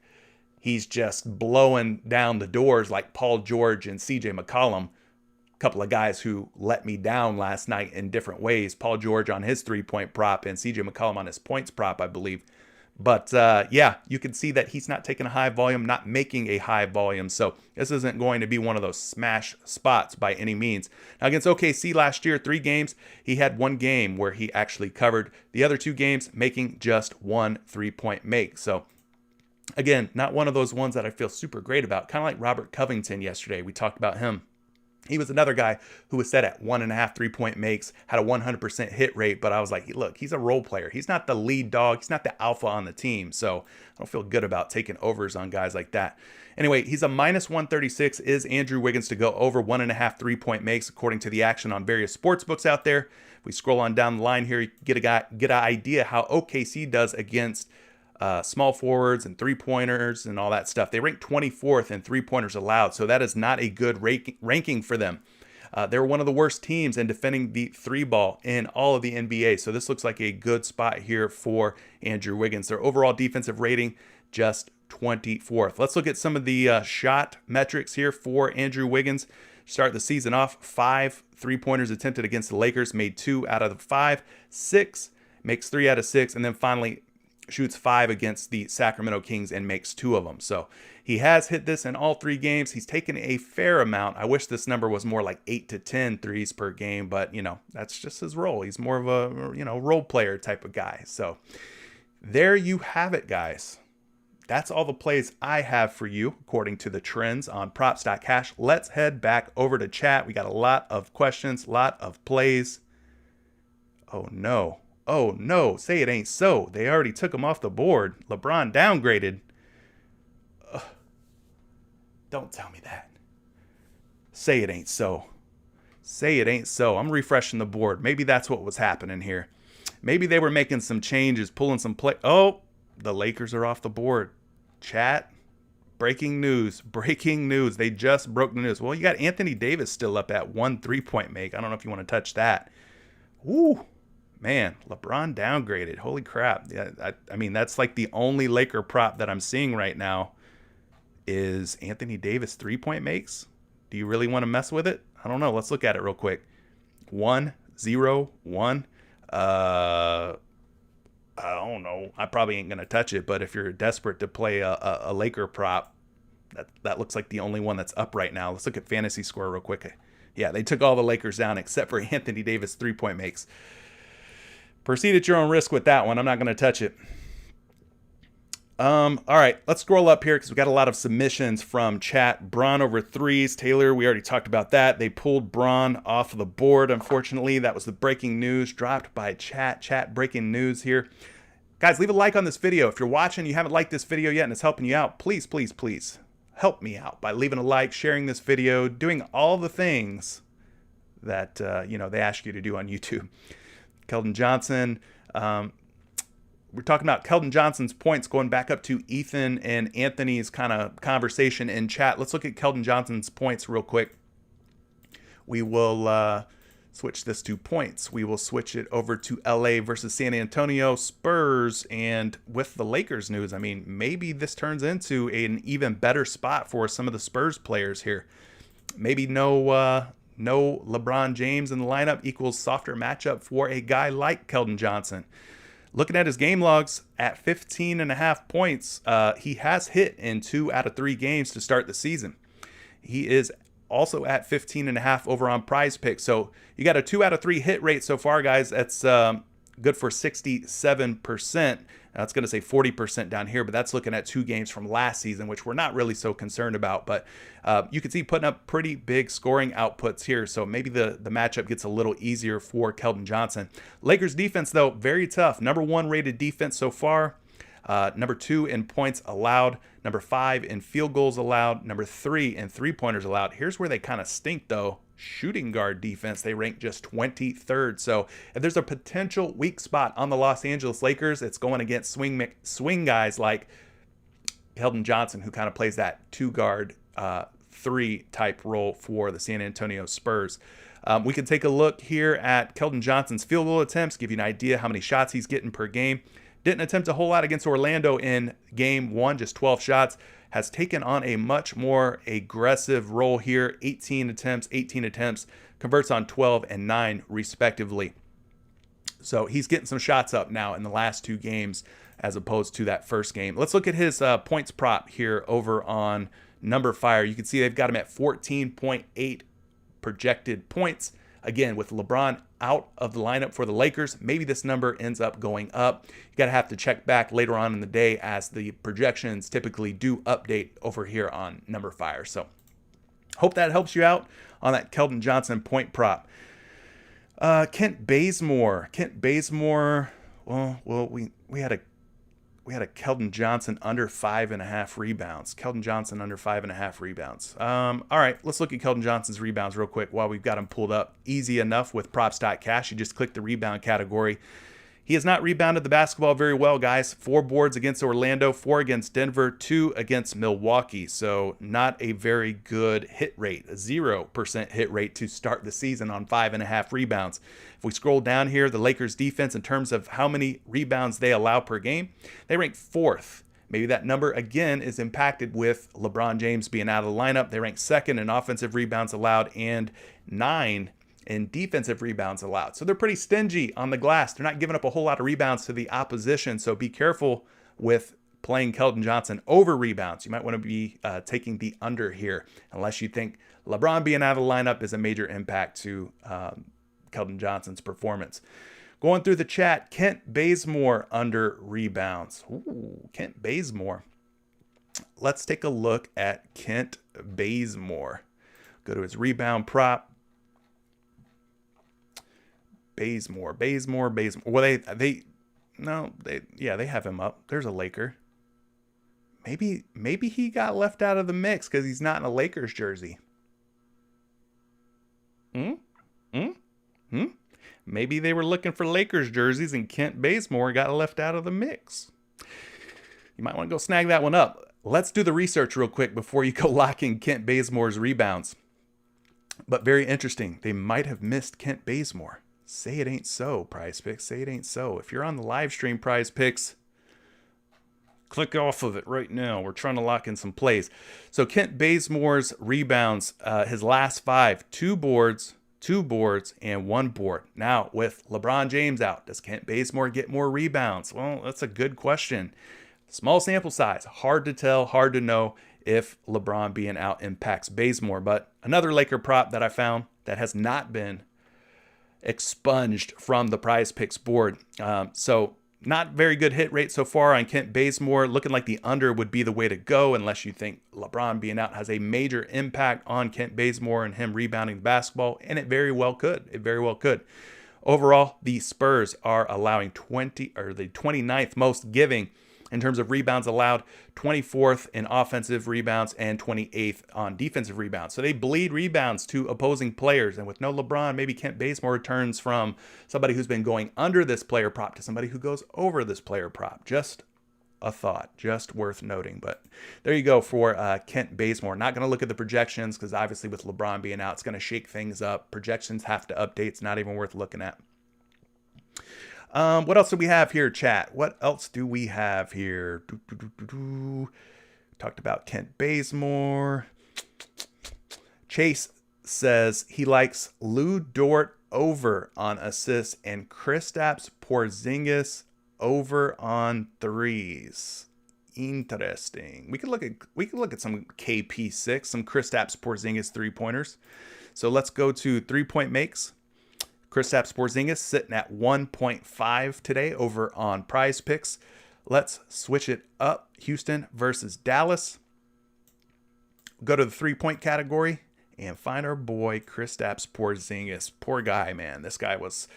he's just blowing down the doors like Paul George and CJ McCollum, a couple of guys who let me down last night in different ways. Paul George on his 3-point prop and CJ McCollum on his points prop, I believe. But yeah, you can see that he's not taking a high volume, not making a high volume. So this isn't going to be one of those smash spots by any means. Now against OKC last year, 3 games, he had 1 game where he actually covered. The other 2 games making just 1 3-point make. So again, not one of those ones that I feel super great about. Kind of like Robert Covington yesterday. We talked about him. He was another guy who was set at 1.5 3-point makes, had a 100% hit rate. But I was like, look, he's a role player. He's not the lead dog. He's not the alpha on the team. So I don't feel good about taking overs on guys like that. Anyway, he's a -136. Is Andrew Wiggins to go over 1.5 3-point makes according to the action on various sports books out there. If we scroll on down the line here, you get an idea how OKC does against small forwards and 3-pointers and all that stuff. They rank 24th in 3-pointers allowed, so that is not a good ranking for them. They're one of the worst teams in defending the 3-ball in all of the NBA, so this looks like a good spot here for Andrew Wiggins. Their overall defensive rating, just 24th. Let's look at some of the shot metrics here for Andrew Wiggins. Start the season off, 5 3-pointers attempted against the Lakers, made 2 out of the 5, 6, makes 3 out of 6, and then finally shoots 5 against the Sacramento Kings and makes 2 of them. So he has hit this in all 3 games. He's taken a fair amount. I wish this number was more like 8 to 10 threes per game, but that's just his role. He's more of a, role player type of guy. So there you have it, guys. That's all the plays I have for you, according to the trends on props.cash. Let's head back over to chat. We got a lot of questions, a lot of plays. Oh, no. Oh, no. Say it ain't so. They already took him off the board. LeBron downgraded. Ugh. Don't tell me that. Say it ain't so. Say it ain't so. I'm refreshing the board. Maybe that's what was happening here. Maybe they were making some changes, pulling some play. Oh, the Lakers are off the board. Chat, breaking news. They just broke the news. Well, you got Anthony Davis still up at 1 3-point make. I don't know if you want to touch that. Ooh, man, LeBron downgraded. Holy crap. Yeah, I mean, that's like the only Laker prop that I'm seeing right now is Anthony Davis 3-point makes. Do you really want to mess with it? I don't know. Let's look at it real quick. 1, 0, 1. I don't know. I probably ain't going to touch it, but if you're desperate to play a Laker prop, that looks like the only one that's up right now. Let's look at fantasy score real quick. Yeah, they took all the Lakers down except for Anthony Davis 3-point makes. Proceed at your own risk with that one. I'm not going to touch it. All right, let's scroll up here because we got a lot of submissions from chat. Braun over 3s. Taylor, we already talked about that. They pulled Braun off of the board, unfortunately. That was the breaking news dropped by chat. Chat breaking news here. Guys, leave a like on this video. If you're watching, you haven't liked this video yet and it's helping you out, please, please, please help me out by leaving a like, sharing this video, doing all the things that, they ask you to do on YouTube. Keldon Johnson, we're talking about Keldon Johnson's points going back up to Ethan and Anthony's kind of conversation in chat. Let's look at Keldon Johnson's points real quick. We will switch this to points. We will switch it over to LA versus San Antonio Spurs. And with the Lakers news, I mean, maybe this turns into an even better spot for some of the Spurs players here. Maybe no LeBron James in the lineup equals softer matchup for a guy like Keldon Johnson. Looking at his game logs, at 15.5 points, he has hit in 2 out of 3 games to start the season. He is also at 15.5 over on PrizePicks. So you got a 2 out of 3 hit rate so far, guys. That's good for 67%. Now, it's going to say 40% down here, but that's looking at 2 games from last season, which we're not really so concerned about. But you can see putting up pretty big scoring outputs here. So maybe the matchup gets a little easier for Keldon Johnson. Lakers defense, though, very tough. Number 1 rated defense so far. Number 2 in points allowed. Number 5 in field goals allowed. Number 3 in 3-pointers allowed. Here's where they kind of stink, though. Shooting guard defense, they rank just 23rd. So if there's a potential weak spot on the Los Angeles Lakers, it's going against swing guys like Keldon Johnson, who kind of plays that 2-guard 3 type role for the San Antonio Spurs. We can take a look here at Keldon Johnson's field goal attempts, give you an idea how many shots he's getting per game. Didn't attempt a whole lot against Orlando in game 1, just 12 shots. Has taken on a much more aggressive role here. 18 attempts, converts on 12 and 9 respectively. So he's getting some shots up now in the last 2 games as opposed to that first game. Let's look at his points prop here over on Number Fire. You can see they've got him at 14.8 projected points. Again, with LeBron out of the lineup for the Lakers, maybe this number ends up going up. You got to have to check back later on in the day as the projections typically do update over here on Number Fire. So hope that helps you out on that Keldon Johnson point prop. Kent Bazemore. Well, we had a Keldon Johnson under 5.5 rebounds. Keldon Johnson under 5.5 rebounds. All right, let's look at Keldon Johnson's rebounds real quick while we've got him pulled up. Easy enough with props.cash. You just click the rebound category. He has not rebounded the basketball very well, guys. 4 boards against Orlando, 4 against Denver, 2 against Milwaukee. So not a very good hit rate, a 0% hit rate to start the season on 5.5 rebounds. If we scroll down here, the Lakers defense in terms of how many rebounds they allow per game, they rank 4th, Maybe that number, again, is impacted with LeBron James being out of the lineup. They rank second in offensive rebounds allowed and 9 in defensive rebounds allowed. So they're pretty stingy on the glass. They're not giving up a whole lot of rebounds to the opposition. So be careful with playing Keldon Johnson over rebounds. You might want to be taking the under here, unless you think LeBron being out of the lineup is a major impact to Keldon Johnson's performance. Going through the chat, Kent Bazemore under rebounds. Ooh, Kent Bazemore. Let's take a look at Kent Bazemore. Go to his rebound prop. Bazemore. Well, they have him up. There's a Laker. Maybe he got left out of the mix because he's not in a Lakers jersey. Maybe they were looking for Lakers jerseys and Kent Bazemore got left out of the mix. You might want to go snag that one up. Let's do the research real quick before you go lock in Kent Bazemore's rebounds. But very interesting. They might have missed Kent Bazemore. Say it ain't so, PrizePicks. Say it ain't so. If you're on the live stream, PrizePicks, click off of it right now. We're trying to lock in some plays. So Kent Bazemore's rebounds, his last 5, 2 boards, and 1 board. Now, with LeBron James out, does Kent Bazemore get more rebounds? Well, that's a good question. Small sample size. Hard to tell, hard to know if LeBron being out impacts Bazemore. But another Laker prop that I found that has not been expunged from the PrizePicks board. So not very good hit rate so far on Kent Bazemore. Looking like the under would be the way to go unless you think LeBron being out has a major impact on Kent Bazemore and him rebounding the basketball, and it very well could. Overall, the Spurs are allowing the 29th most giving in terms of rebounds allowed, 24th in offensive rebounds, and 28th on defensive rebounds. So they bleed rebounds to opposing players. And with no LeBron, maybe Kent Bazemore turns from somebody who's been going under this player prop to somebody who goes over this player prop. Just a thought, just worth noting. But there you go for Kent Bazemore. Not going to look at the projections because obviously with LeBron being out, it's going to shake things up. Projections have to update. It's not even worth looking at. What else do we have here, chat? What else do we have here? Talked about Kent Bazemore. Chase says he likes Lou Dort over on assists and Kristaps Porzingis over on threes. Interesting. We could look at some KP6, some Kristaps Porzingis 3-pointers. So let's go to 3-point makes. Kristaps Porzingis sitting at 1.5 today over on PrizePicks. Let's switch it up. Houston versus Dallas. Go to the 3-point category and find our boy Kristaps Porzingis. Poor guy, man. This guy was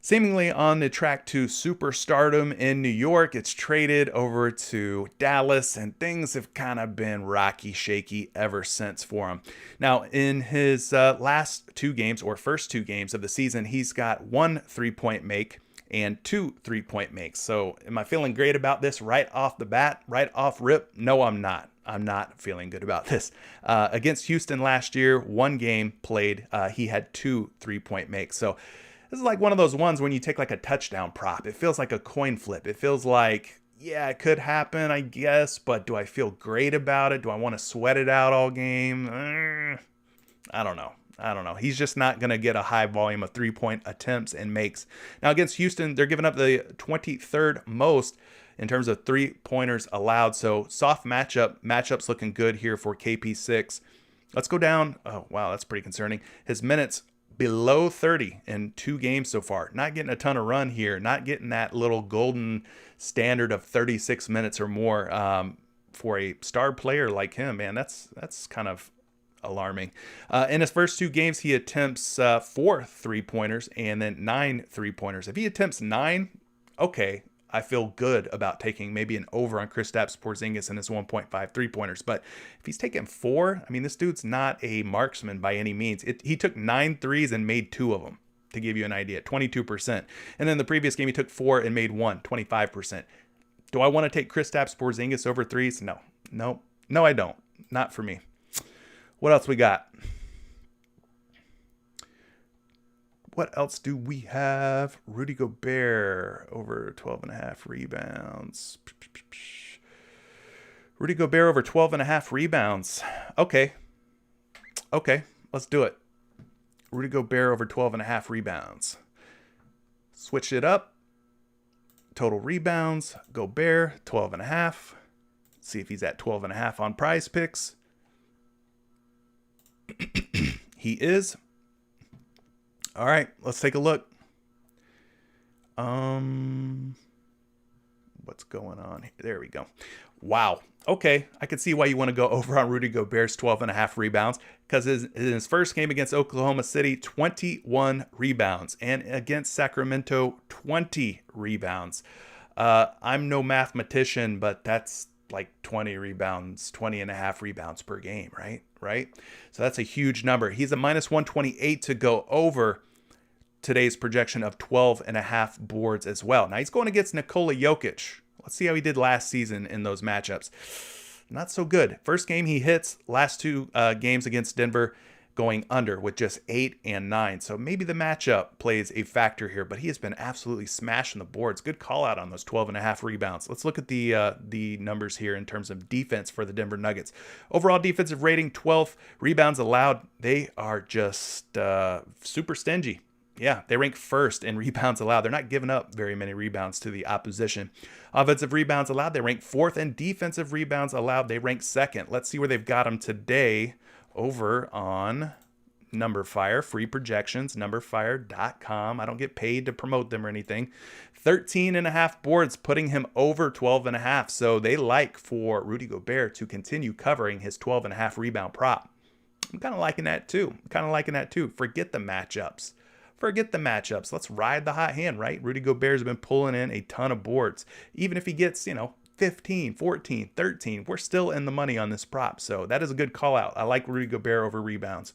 seemingly on the track to superstardom in New York. It's traded over to Dallas, and things have kind of been rocky, shaky ever since for him. Now, in his last 2 games, or first 2 games of the season, he's got 1 3-point make and 2 3-point makes. So am I feeling great about this right off the bat, right off rip? No, I'm not. I'm not feeling good about this. Against Houston last year, 1 game played, he had 2 3-point makes. So this is like one of those ones when you take like a touchdown prop. It feels like a coin flip. It feels like, yeah, it could happen, I guess, but do I feel great about it? Do I want to sweat it out all game? I don't know. He's just not going to get a high volume of 3-point attempts and makes. Now against Houston, they're giving up the 23rd most in terms of 3-pointers allowed. So soft matchups looking good here for KP6. Let's go down. Oh, wow, that's pretty concerning. His minutes below 30 in 2 games so far. Not getting a ton of run here. Not getting that little golden standard of 36 minutes or more for a star player like him. Man, that's kind of alarming. In his first 2 games, he attempts 4 3-pointers and then 9 3-pointers. If he attempts 9, okay, I feel good about taking maybe an over on Kristaps Porzingis and his 1.5 3-pointers. But if he's taking 4, I mean, this dude's not a marksman by any means. He took 9 threes and made 2 of them, to give you an idea, 22%. And then the previous game, he took 4 and made 1, 25%. Do I want to take Kristaps Porzingis over threes? No, I don't. Not for me. What else we got? What else do we have? Rudy Gobert over 12.5 rebounds. Rudy Gobert over 12.5 rebounds. Okay, let's do it. Rudy Gobert over 12.5 rebounds. Switch it up. Total rebounds. Gobert 12.5. See if he's at 12.5 on PrizePicks. He is. All right, let's take a look. What's going on here? There we go. Wow. Okay, I can see why you want to go over on Rudy Gobert's 12.5 rebounds, because in his first game against Oklahoma City, 21 rebounds, and against Sacramento, 20 rebounds. I'm no mathematician, but that's like 20 rebounds, 20.5 rebounds per game, right? So that's a huge number. He's a minus 128 to go over today's projection of 12.5 boards as well. Now he's going against Nikola Jokic. Let's see how he did last season in those matchups. Not so good. First game he hits. Last two games against Denver going under with just 8 and 9. So maybe the matchup plays a factor here, but he has been absolutely smashing the boards. Good call out on those 12.5 rebounds. Let's look at the numbers here in terms of defense for the Denver Nuggets. Overall defensive rating, 12th. Rebounds allowed, they are just super stingy. Yeah, they rank first in rebounds allowed. They're not giving up very many rebounds to the opposition. Offensive rebounds allowed, they rank fourth, and defensive rebounds allowed, they rank second. Let's see where they've got them today over on NumberFire, free projections, numberfire.com. I don't get paid to promote them or anything. 13.5 boards, putting him over 12.5. So they like for Rudy Gobert to continue covering his 12.5 rebound prop. I'm kind of liking that too. Forget the matchups. Let's ride the hot hand, right? Rudy Gobert's been pulling in a ton of boards. Even if he gets, 15, 14, 13, we're still in the money on this prop. So that is a good call out. I like Rudy Gobert over rebounds.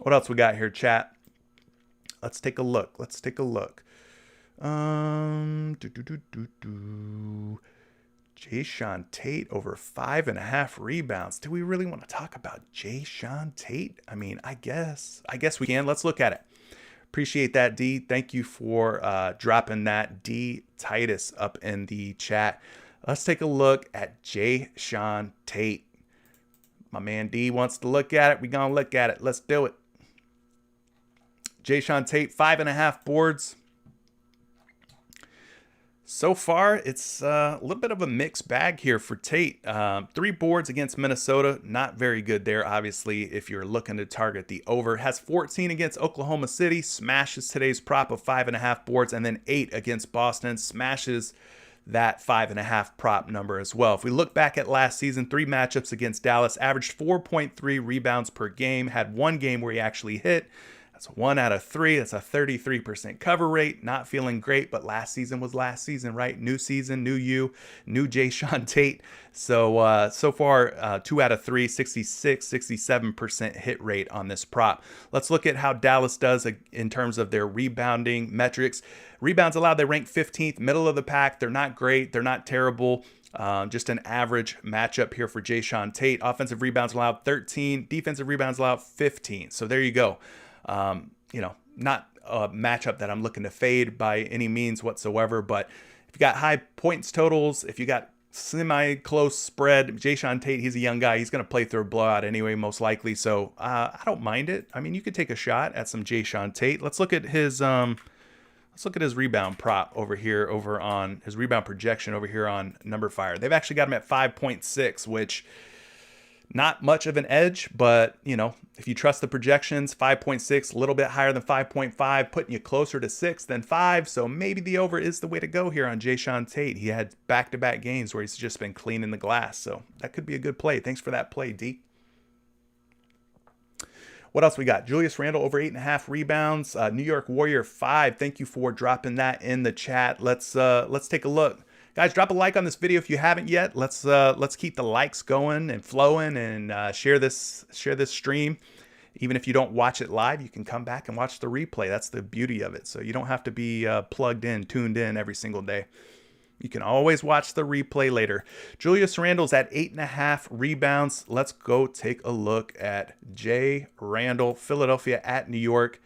What else we got here, chat? Let's take a look. Jayshawn Tate over 5.5 rebounds. Do we really want to talk about Jayshawn Tate? I mean, I guess we can. Let's look at it. Appreciate that, D. Thank you for dropping that, D Titus, up in the chat. Let's take a look at Jayshawn Tate. My man D wants to look at it. We're going to look at it. Let's do it. Jayshawn Tate, 5.5 boards. So far, it's a little bit of a mixed bag here for Tate. 3 boards against Minnesota, not very good there, obviously, if you're looking to target the over. Has 14 against Oklahoma City, smashes today's prop of 5.5 boards, and then 8 against Boston, smashes that 5.5 prop number as well. If we look back at last season, 3 matchups against Dallas, averaged 4.3 rebounds per game, had 1 game where he actually hit. That's 1 out of 3. That's a 33% cover rate. Not feeling great, but last season was last season, right? New season, new you, new Jayshawn Tate. So far, 2 out of 3, 66, 67% hit rate on this prop. Let's look at how Dallas does in terms of their rebounding metrics. Rebounds allowed, they rank 15th, middle of the pack. They're not great. They're not terrible. Just an average matchup here for Jayshawn Tate. Offensive rebounds allowed 13, defensive rebounds allowed 15. So there you go. Not a matchup that I'm looking to fade by any means whatsoever, but if you got high points totals, if you got semi-close spread, Jayshawn Tate, he's a young guy. He's going to play through a blowout anyway, most likely. So I don't mind it. I mean, you could take a shot at some Jayshawn Tate. Let's look at his rebound prop over here, over on his rebound projection over here on NumberFire. They've actually got him at 5.6, which not much of an edge, but if you trust the projections, 5.6, a little bit higher than 5.5, putting you closer to 6 than 5. So maybe the over is the way to go here on Jayshawn Tate. He had back-to-back games where he's just been cleaning the glass. So that could be a good play. Thanks for that play, D. What else we got? Julius Randle over 8.5 rebounds. New York Warrior 5. Thank you for dropping that in the chat. Let's take a look. Guys, drop a like on this video if you haven't yet. Let's keep the likes going and flowing, and share this stream. Even if you don't watch it live, you can come back and watch the replay. That's the beauty of it. So you don't have to be plugged in, tuned in every single day. You can always watch the replay later. Julius Randle's at 8.5 rebounds. Let's go take a look at Jay Randle, Philadelphia at New York.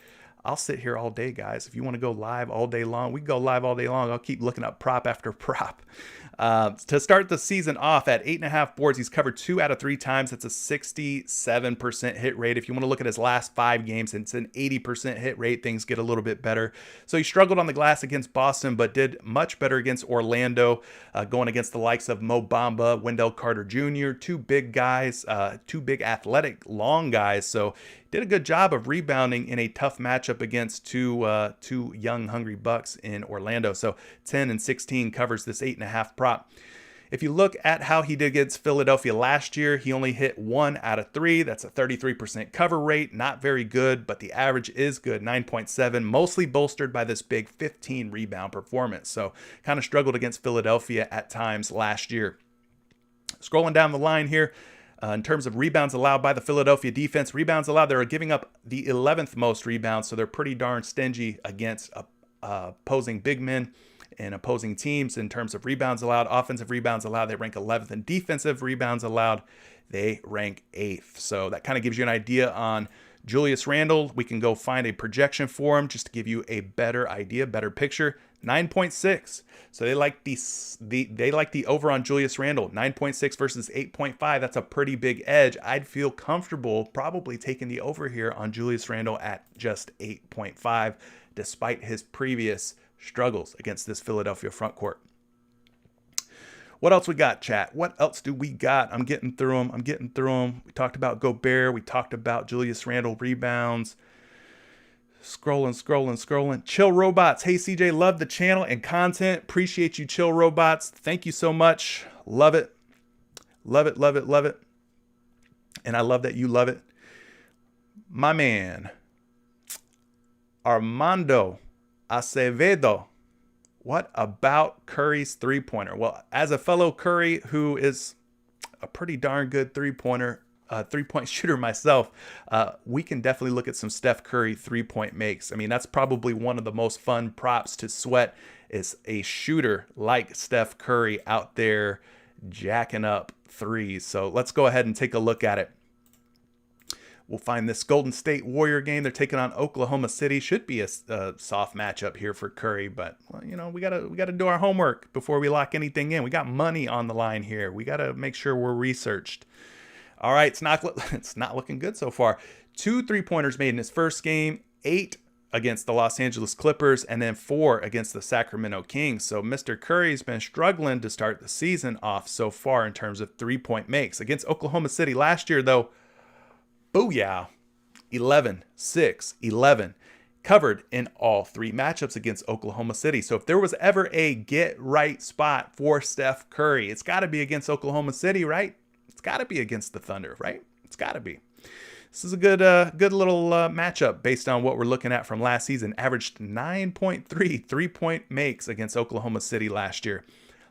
I'll sit here all day, guys. If you want to go live all day long, we can go live all day long. I'll keep looking up prop after prop. To start the season off at 8.5 boards, he's covered 2 out of 3 times. That's a 67% hit rate. If you want to look at his last 5 games, it's an 80% hit rate. Things get a little bit better. So he struggled on the glass against Boston, but did much better against Orlando, going against the likes of Mo Bamba, Wendell Carter Jr., 2 big guys, 2 big athletic, long guys. So did a good job of rebounding in a tough matchup against two young, hungry Bucks in Orlando. So 10 and 16 covers this 8.5 prop. If you look at how he did against Philadelphia last year, he only hit 1 out of 3. That's a 33% cover rate. Not very good, but the average is good, 9.7, mostly bolstered by this big 15 rebound performance. So kind of struggled against Philadelphia at times last year. Scrolling down the line here, in terms of rebounds allowed by the Philadelphia defense, rebounds allowed, they're giving up the 11th most rebounds, so they're pretty darn stingy against opposing big men and opposing teams in terms of rebounds allowed. Offensive rebounds allowed, they rank 11th, and defensive rebounds allowed, they rank 8th. So that kind of gives you an idea on Julius Randle. We can go find a projection for him just to give you a better idea, better picture. 9.6. So they like the over on Julius Randle. 9.6 versus 8.5. That's a pretty big edge. I'd feel comfortable probably taking the over here on Julius Randle at just 8.5, despite his previous struggles against this Philadelphia front court. What else we got, chat? What else do we got? I'm getting through them. We talked about Gobert. We talked about Julius Randle rebounds. Scrolling. Chill Robots. Hey, CJ, love the channel and content. Appreciate you, Chill Robots. Thank you so much. Love it. Love it. And I love that you love it. My man, Armando Acevedo. What about Curry's three-pointer? Well, as a fellow Curry who is a pretty darn good three-point shooter myself, we can definitely look at some Steph Curry three-point makes. I mean, that's probably one of the most fun props to sweat, is a shooter like Steph Curry out there jacking up threes. So let's go ahead and take a look at it. We'll find this Golden State Warrior game. They're taking on Oklahoma City. Should be a soft matchup here for Curry, but well, you know, we gotta do our homework before we lock anything in. We got money on the line here. We gotta make sure we're researched. All right, it's not looking good so far. 2 3-pointers made in his first game, 8 against the Los Angeles Clippers, and then 4 against the Sacramento Kings. So Mr. Curry's been struggling to start the season off so far in terms of 3-point makes. Against Oklahoma City last year, though, booyah, 11, 6, 11. Covered in all 3 matchups against Oklahoma City. So if there was ever a get right spot for Steph Curry, it's got to be against Oklahoma City, right? It's got to be against the Thunder, right? It's got to be. This is a good little matchup based on what we're looking at from last season. Averaged 9.3 3-point makes against Oklahoma City last year.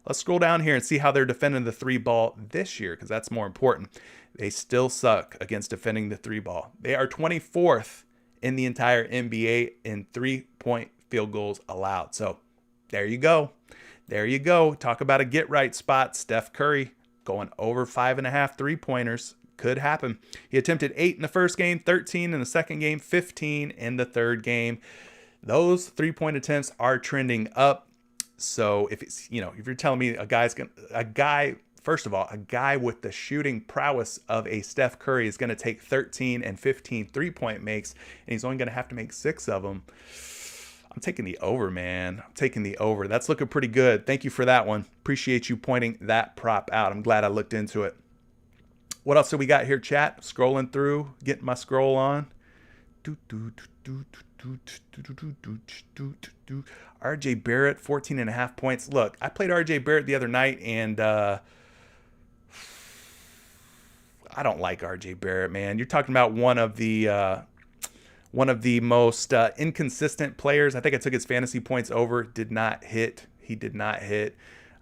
Let's scroll down here and see how they're defending the 3-ball this year, because that's more important. They still suck against defending the 3-ball. They are 24th in the entire NBA in 3-point field goals allowed. So there you go. Talk about a get right spot. Steph Curry going over 5.5 3-pointers. Could happen. He attempted 8 in the first game, 13 in the second game, 15 in the third game. Those 3-point attempts are trending up. So if it's, if you're telling me a guy with the shooting prowess of a Steph Curry is going to take 13 and 15 3-point makes, and he's only going to have to make 6 of them, I'm taking the over, man. I'm taking the over. That's looking pretty good. Thank you for that one. Appreciate you pointing that prop out. I'm glad I looked into it. What else do we got here, chat? Scrolling through, getting my scroll on. RJ Barrett, 14.5 points. Look, I played RJ Barrett the other night, and I don't like RJ Barrett, man. You're talking about one of the most inconsistent players. I think I took his fantasy points over. Did not hit. He did not hit.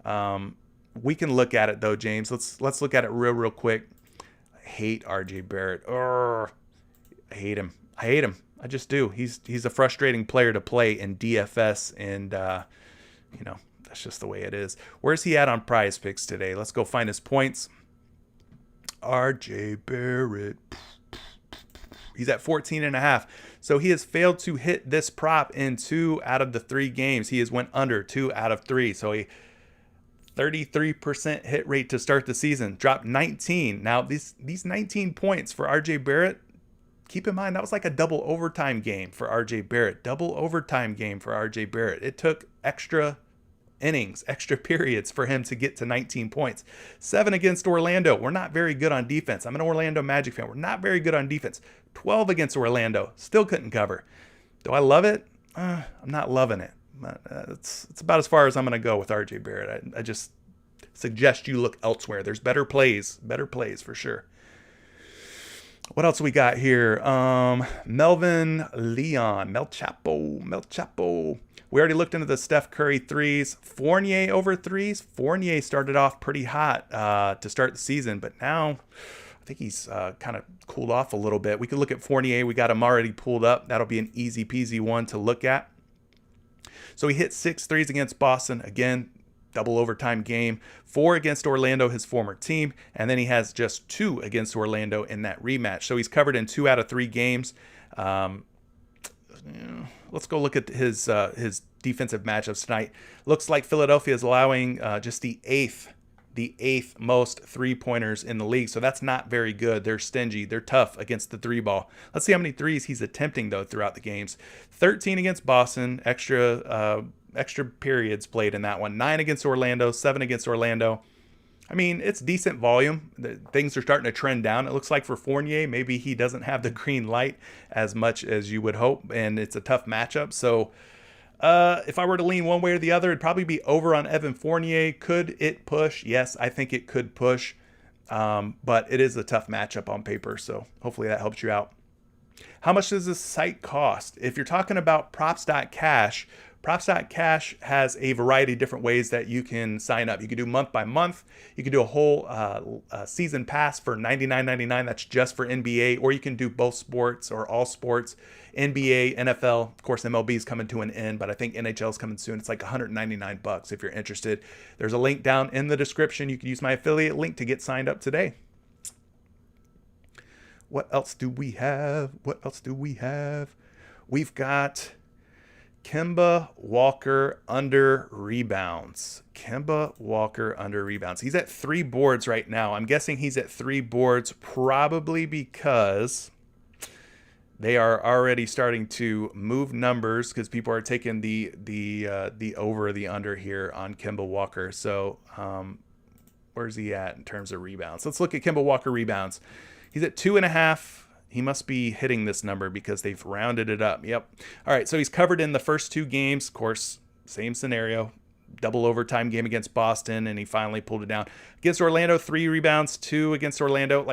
We can look at it though, James. Let's look at it real quick. I hate RJ Barrett. I hate him. I just do. He's a frustrating player to play in DFS, and that's just the way it is. Where's he at on PrizePicks today? Let's go find his points. RJ Barrett. He's at 14.5. So he has failed to hit this prop in 2 out of the 3 games. He has went under 2 out of 3. So a 33% hit rate to start the season, dropped 19. Now, these 19 points for RJ Barrett, keep in mind, that was like a double overtime game for RJ Barrett. Double overtime game for RJ Barrett. It took extra innings, extra periods for him to get to 19 points. 7 against Orlando. We're not very good on defense. I'm an Orlando Magic fan. We're not very good on defense. 12 against Orlando. Still couldn't cover. Do I love it? I'm not loving it. It's about as far as I'm going to go with RJ Barrett. I just suggest you look elsewhere. There's better plays for sure. What else we got here? Melvin Leon, Mel Chapo. We already looked into the Steph Curry threes. Fournier over threes. Fournier started off pretty hot to start the season, but now I think he's kind of cooled off a little bit. We could look at Fournier. We got him already pulled up. That'll be an easy peasy one to look at. So he hit 6 threes against Boston. Again, double overtime game. 4 against Orlando, his former team. And then he has just 2 against Orlando in that rematch. So he's covered in 2 out of 3 games. Let's go look at his defensive matchups tonight. Looks like Philadelphia is allowing just the eighth most 3-pointers in the league. So that's not very good. They're stingy. They're tough against the 3-ball. Let's see how many threes he's attempting, though, throughout the games. 13 against Boston, extra periods played in that one. 9 against Orlando, 7 against Orlando. I mean, it's decent volume. Things are starting to trend down. It looks like for Fournier, maybe he doesn't have the green light as much as you would hope, and it's a tough matchup. So if I were to lean one way or the other, it'd probably be over on Evan Fournier. Could it push? Yes, I think it could push, but it is a tough matchup on paper, so hopefully that helps you out. How much does this site cost? If you're talking about props.cash, Props.cash has a variety of different ways that you can sign up. You can do month by month. You can do a whole season pass for $99.99. That's just for NBA. Or you can do both sports or all sports. NBA, NFL, of course, MLB is coming to an end, but I think NHL is coming soon. It's like $199 if you're interested. There's a link down in the description. You can use my affiliate link to get signed up today. What else do we have? We've got Kemba Walker under rebounds. He's at 3 boards right now. I'm guessing he's at 3 boards probably because they are already starting to move numbers because people are taking the over or the under here on Kemba Walker. So where's he at in terms of rebounds? Let's look at Kemba Walker rebounds. He's at 2.5. He must be hitting this number because they've rounded it up. Yep. All right, so he's covered in the first 2 games. Of course, same scenario. Double overtime game against Boston, and he finally pulled it down. Against Orlando, 3 rebounds, 2 against Orlando.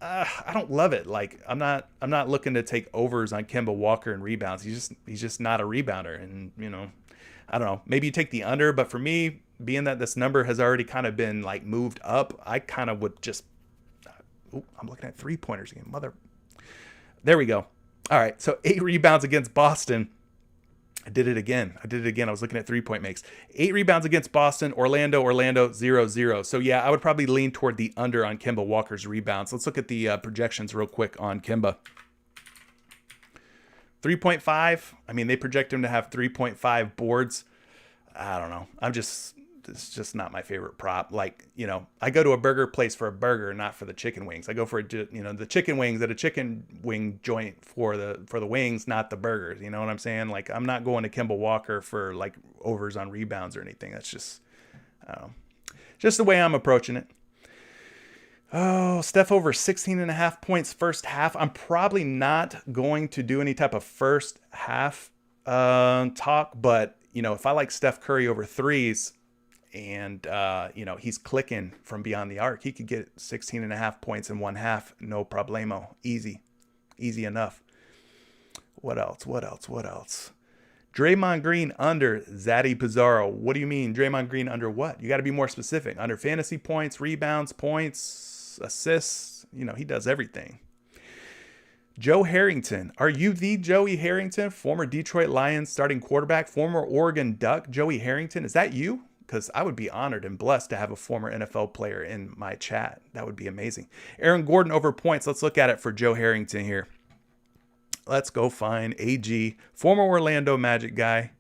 I don't love it. I'm not looking to take overs on Kemba Walker and rebounds. He's just not a rebounder. And, I don't know. Maybe you take the under, but for me, being that this number has already kind of been moved up, I kind of would just I'm looking at 3-pointers again. There we go. All right, so 8 rebounds against Boston. I did it again. I was looking at 3-point makes. 8 rebounds against Boston. Orlando, 0-0. So, yeah, I would probably lean toward the under on Kemba Walker's rebounds. Let's look at the projections real quick on Kemba. 3.5. I mean, they project him to have 3.5 boards. I don't know. It's just not my favorite prop. I go to a burger place for a burger, not for the chicken wings. I go for the chicken wings at a chicken wing joint for the wings, not the burgers. You know what I'm saying? I'm not going to Kemba Walker for overs on rebounds or anything. That's just, I don't know, just the way I'm approaching it. Oh, Steph over 16.5 points first half. I'm probably not going to do any type of first half talk, but if I like Steph Curry over threes, and he's clicking from beyond the arc, he could get 16.5 points in one half, no problemo. Easy enough. What else? Draymond Green under Zaddy Pizarro. What do you mean, Draymond Green under what? You got to be more specific. Under fantasy points, rebounds, points, assists. He does everything. Joe Harrington. Are you the Joey Harrington, former Detroit Lions starting quarterback, former Oregon Duck? Joey Harrington, is that you? Because I would be honored and blessed to have a former NFL player in my chat. That would be amazing. Aaron Gordon over points. Let's look at it for Joe Harrington here. Let's go find AG, former Orlando Magic guy.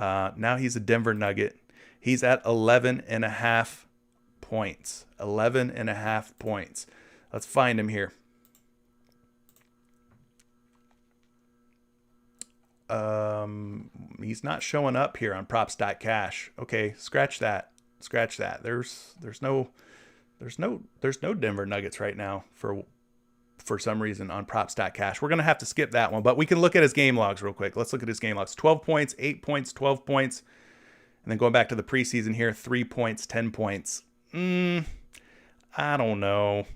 Now he's a Denver Nugget. He's at 11.5 points. 11.5 points. Let's find him here. He's not showing up here on props.cash. Okay, scratch that. Scratch that. There's no Denver Nuggets right now for some reason on props.cash. We're going to have to skip that one, but we can look at his game logs real quick. Let's look at his game logs. 12 points, 8 points, 12 points. And then going back to the preseason here, 3 points, 10 points. I don't know,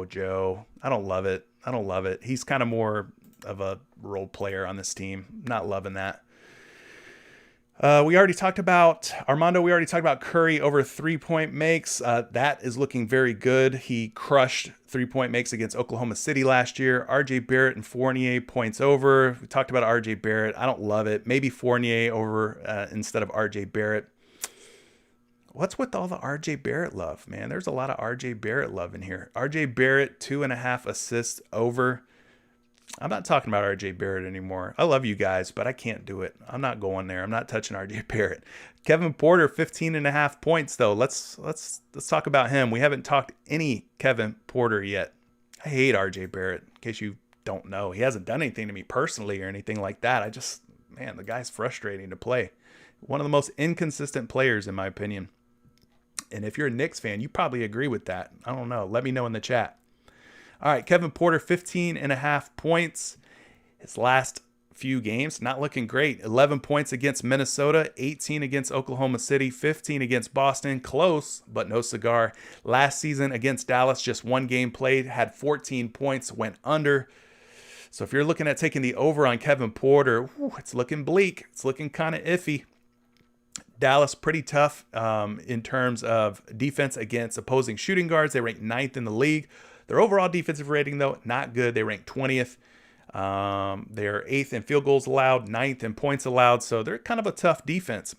Joe. I don't love it. He's kind of more of a role player on this team. Not loving that. We already talked about Armando. We already talked about Curry over 3-point makes. That is looking very good. He crushed 3-point makes against Oklahoma City last year. RJ Barrett and Fournier points over. We talked about RJ Barrett. I don't love it. Maybe Fournier over instead of RJ Barrett. What's with all the RJ Barrett love, man? There's a lot of RJ Barrett love in here. RJ Barrett, 2.5 assists over. I'm not talking about RJ Barrett anymore. I love you guys, but I can't do it. I'm not going there. I'm not touching RJ Barrett. Kevin Porter, 15.5 points though. Let's talk about him. We haven't talked any Kevin Porter yet. I hate RJ Barrett, in case you don't know. He hasn't done anything to me personally or anything like that. Man, the guy's frustrating to play. One of the most inconsistent players in my opinion. And if you're a Knicks fan, you probably agree with that. I don't know. Let me know in the chat. All right, Kevin Porter, 15.5 points. His last few games, not looking great. 11 points against Minnesota, 18 against Oklahoma City, 15 against Boston. Close, but no cigar. Last season against Dallas, just one game played, had 14 points, went under. So if you're looking at taking the over on Kevin Porter, it's looking bleak. It's looking kind of iffy. Dallas, pretty tough in terms of defense against opposing shooting guards. They rank 9th in the league. Their overall defensive rating, though, not good. They rank 20th. They're 8th in field goals allowed, 9th in points allowed. So they're kind of a tough defense.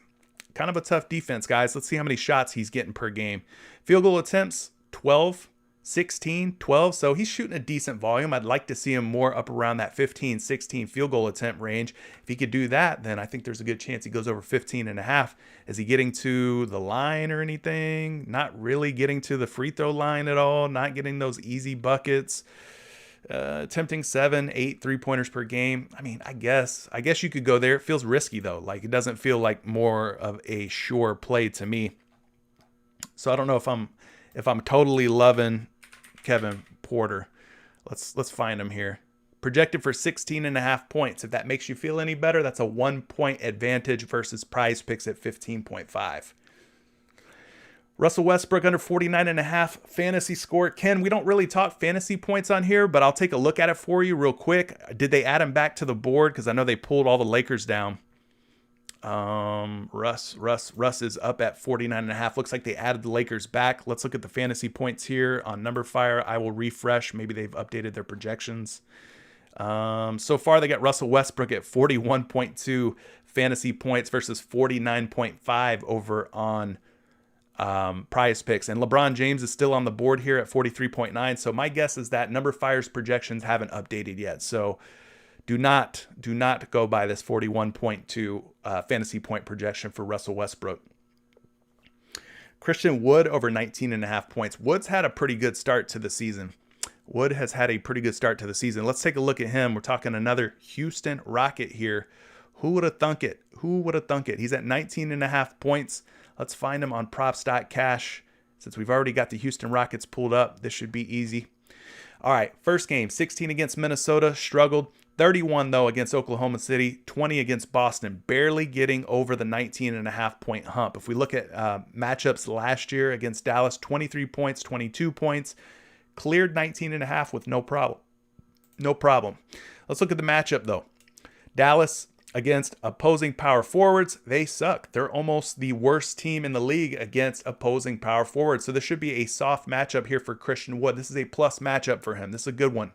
Guys. Let's see how many shots he's getting per game. Field goal attempts, 12, 16, 12. So he's shooting a decent volume. I'd like to see him more up around that 15, 16 field goal attempt range. If he could do that, then I think there's a good chance he goes over 15.5. Is he getting to the line or anything? Not really getting to the free throw line at all. Not getting those easy buckets. Attempting 7, 8 3-pointers per game. I mean, I guess you could go there. It feels risky though. Like it doesn't feel like more of a sure play to me. So I don't know if I'm totally loving Kevin Porter. Let's find him here. Projected for 16.5 points. If that makes you feel any better, that's a 1-point advantage versus PrizePicks at 15.5. Russell Westbrook under 49.5 fantasy score. Ken, we don't really talk fantasy points on here, but I'll take a look at it for you real quick. Did they add him back to the board? Because I know they pulled all the Lakers down. Russ is up at 49.5. Looks like they added the Lakers back. Let's look at the fantasy points here on NumberFire. I will refresh. Maybe they've updated their projections. So far they got Russell Westbrook at 41.2 fantasy points versus 49.5 over on PrizePicks. And LeBron James is still on the board here at 43.9. So my guess is that NumberFire's projections haven't updated yet. So do not go by this 41.2 fantasy point projection for Russell Westbrook. Christian Wood over 19.5 points. Wood's had a pretty good start to the season. Wood has had a pretty good start to the season. Let's take a look at him. We're talking another Houston Rocket here. Who would have thunk it? He's at 19.5 points. Let's find him on props.cash. Since we've already got the Houston Rockets pulled up, this should be easy. All right, first game, 16 against Minnesota, struggled. 31, though, against Oklahoma City, 20 against Boston, barely getting over the 19.5 point hump. If we look at matchups last year against Dallas, 23 points, 22 points, cleared 19.5 with no problem. Let's look at the matchup, though. Dallas against opposing power forwards, they suck. They're almost the worst team in the league against opposing power forwards. So this should be a soft matchup here for Christian Wood. This is a plus matchup for him. This is a good one.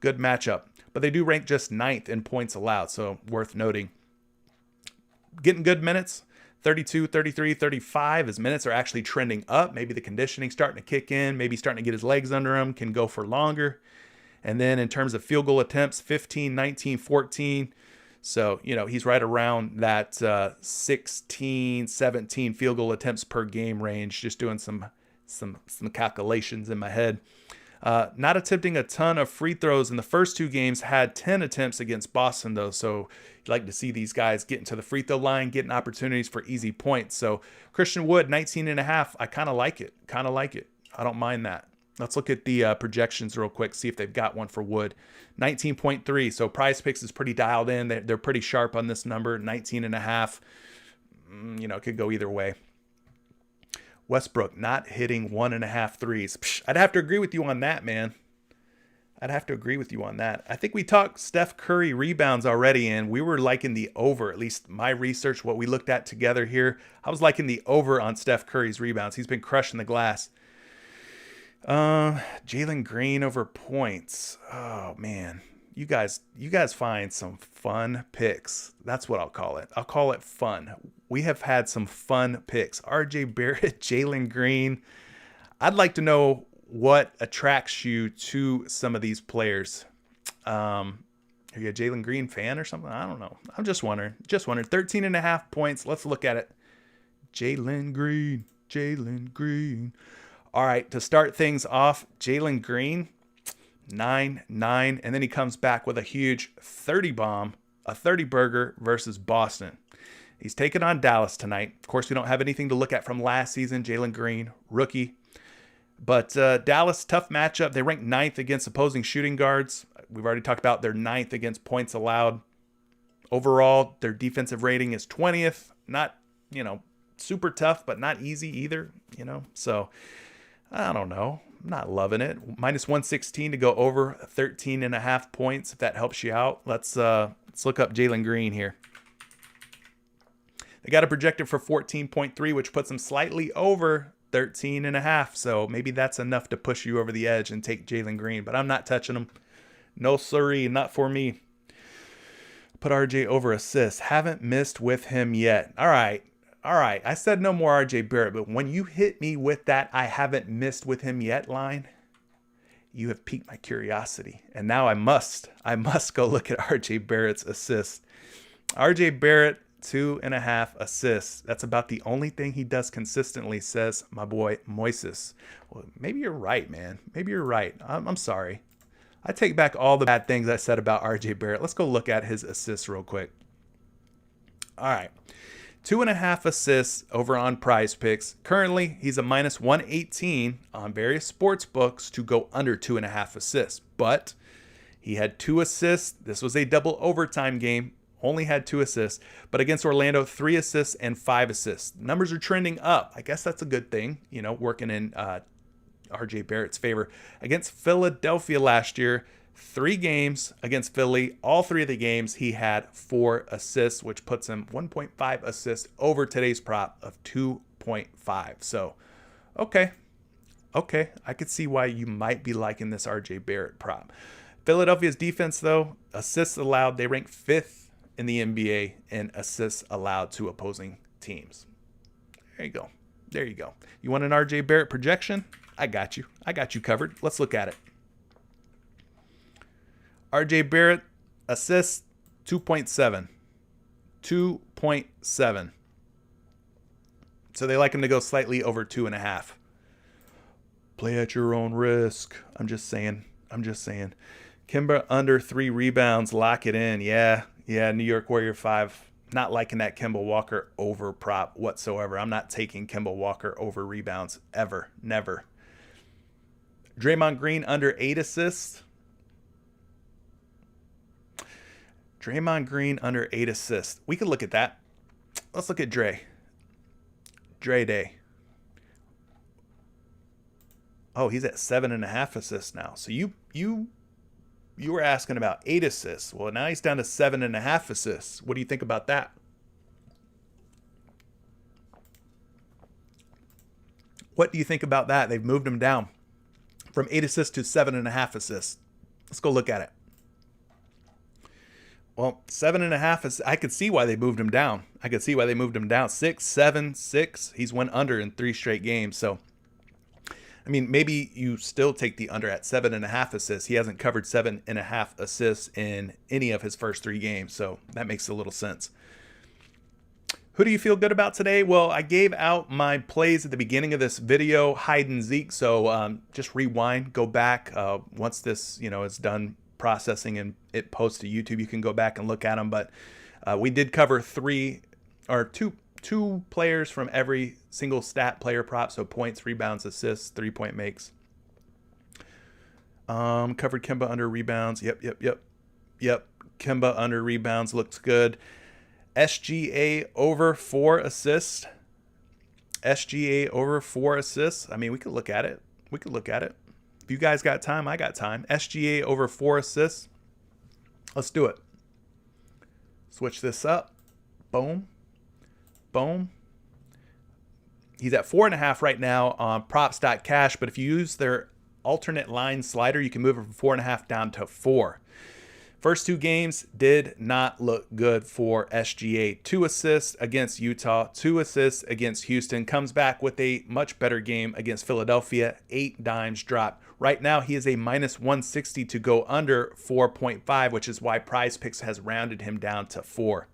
Good matchup. But they do rank just 9th in points allowed, so worth noting. Getting good minutes, 32, 33, 35. His minutes are actually trending up. Maybe the conditioning starting to kick in. Maybe starting to get his legs under him. Can go for longer. And then in terms of field goal attempts, 15, 19, 14. So, he's right around that 16, 17 field goal attempts per game range, just doing some calculations in my head. Not attempting a ton of free throws in the first 2 games, had 10 attempts against Boston, though. So you'd like to see these guys getting to the free throw line, getting opportunities for easy points. So Christian Wood, 19.5. I kind of like it. I don't mind that. Let's look at the projections real quick, see if they've got one for Wood. 19.3. So PrizePicks is pretty dialed in. They're pretty sharp on this number. 19.5. It could go either way. Westbrook not hitting 1.5 threes. I'd have to agree with you on that, man. I think we talked Steph Curry rebounds already, and we were liking the over, at least my research, what we looked at together here. I was liking the over on Steph Curry's rebounds. He's been crushing the glass. Jalen Green over points. Oh, man. You guys find some fun picks. That's what I'll call it. I'll call it fun. We have had some fun picks. RJ Barrett, Jalen Green. I'd like to know what attracts you to some of these players. Are you a Jalen Green fan or something? I don't know. I'm just wondering. 13.5 points. Let's look at it. Jalen Green. All right, to start things off, Jalen Green, 9, and then he comes back with a huge 30 bomb, a 30 burger versus Boston. He's taking on Dallas tonight. Of course, we don't have anything to look at from last season. Jalen Green, rookie. But Dallas, tough matchup. They rank 9th against opposing shooting guards. We've already talked about their 9th against points allowed. Overall, their defensive rating is 20th. Not, super tough, but not easy either, So, I don't know. I'm not loving it. Minus 116 to go over 13.5 points, if that helps you out. Let's look up Jalen Green here. They got a projected for 14.3, which puts them slightly over 13.5. So maybe that's enough to push you over the edge and take Jalen Green. But I'm not touching him. No siree, not for me. Put RJ over assists. Haven't missed with him yet. All right. I said no more RJ Barrett, but when you hit me with that I haven't missed with him yet line, you have piqued my curiosity. And now I must go look at RJ Barrett's assists. RJ Barrett, 2.5 assists. That's about the only thing he does consistently, says my boy Moises. Well, maybe you're right, man. Maybe you're right. I'm sorry. I take back all the bad things I said about RJ Barrett. Let's go look at his assists real quick. All right. 2.5 assists over on PrizePicks. Currently, he's a minus 118 on various sports books to go under 2.5 assists. But he had 2 assists. This was a double overtime game. Only had 2 assists. But against Orlando, 3 assists and 5 assists. Numbers are trending up. I guess that's a good thing, working in RJ Barrett's favor. Against Philadelphia last year, 3 games against Philly. All 3 of the games he had 4 assists, which puts him 1.5 assists over today's prop of 2.5. So, okay. I could see why you might be liking this RJ Barrett prop. Philadelphia's defense, though, assists allowed, they rank 5th in the NBA in assists allowed to opposing teams. There you go. You want an RJ Barrett projection? I got you covered. Let's look at it. RJ Barrett, assists, 2.7. 2.7. So they like him to go slightly over 2.5. Play at your own risk. I'm just saying. Kemba under 3 rebounds. Lock it in. Yeah. New York Warrior 5. Not liking that Kemba Walker over prop whatsoever. I'm not taking Kemba Walker over rebounds ever. Never. Draymond Green under 8 assists. Draymond Green under 8 assists. We could look at that. Let's look at Dre Day. Oh, he's at 7.5 assists now. So you were asking about 8 assists. Well, now he's down to 7.5 assists. What do you think about that? What do you think about that? They've moved him down from 8 assists to 7.5 assists. Let's go look at it. Well, 7.5 is, I could see why they moved him down. 6, 7, 6. He's went under in 3 straight games. So I mean, maybe you still take the under at 7.5 assists. He hasn't covered 7.5 assists in any of his first 3 games, so that makes a little sense. Who do you feel good about today? Well, I gave out my plays at the beginning of this video, hide and Zeke. So just rewind, go back. Once this, is done processing and it posts to YouTube, you can go back and look at them. But we did cover two players from every single stat player prop. So points, rebounds, assists, 3-point makes. Covered Kemba under rebounds. Yep. Kemba under rebounds looks good. SGA over 4 assists. SGA over 4 assists. I mean, we could look at it. If you guys got time, I got time. SGA over 4 assists. Let's do it. Switch this up. Boom. He's at 4.5 right now on props.cash, but if you use their alternate line slider, you can move it from 4.5 down to 4. First 2 games did not look good for SGA. 2 assists against Utah, 2 assists against Houston. Comes back with a much better game against Philadelphia. 8 dimes dropped. Right now, he is a minus 160 to go under 4.5, which is why PrizePicks has rounded him down to 4.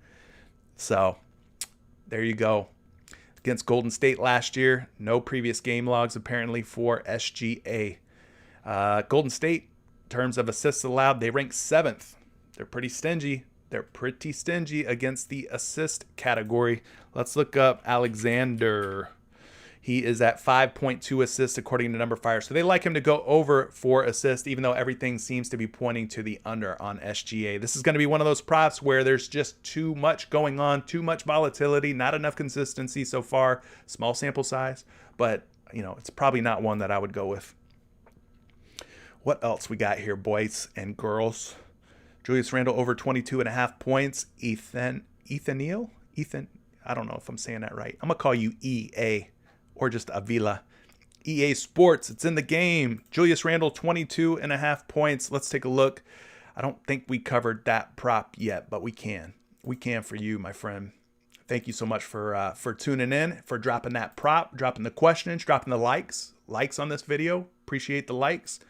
So there you go. Against Golden State last year, no previous game logs apparently for SGA. Golden State, in terms of assists allowed, they rank 7th. They're pretty stingy. Against the assist category. Let's look up Alexander. He is at 5.2 assists according to NumberFire. So they like him to go over 4 assists, even though everything seems to be pointing to the under on SGA. This is going to be one of those props where there's just too much going on, too much volatility, not enough consistency so far. Small sample size, but it's probably not one that I would go with. What else we got here, boys and girls? Julius Randle over 22.5 points. Ethan, I don't know if I'm saying that right. I'm going to call you EA or just Avila. EA Sports, it's in the game. Julius Randle, 22.5 points. Let's take a look. I don't think we covered that prop yet, but we can. We can for you, my friend. Thank you so much for tuning in, for dropping that prop, dropping the questions, dropping the likes on this video. Appreciate the likes.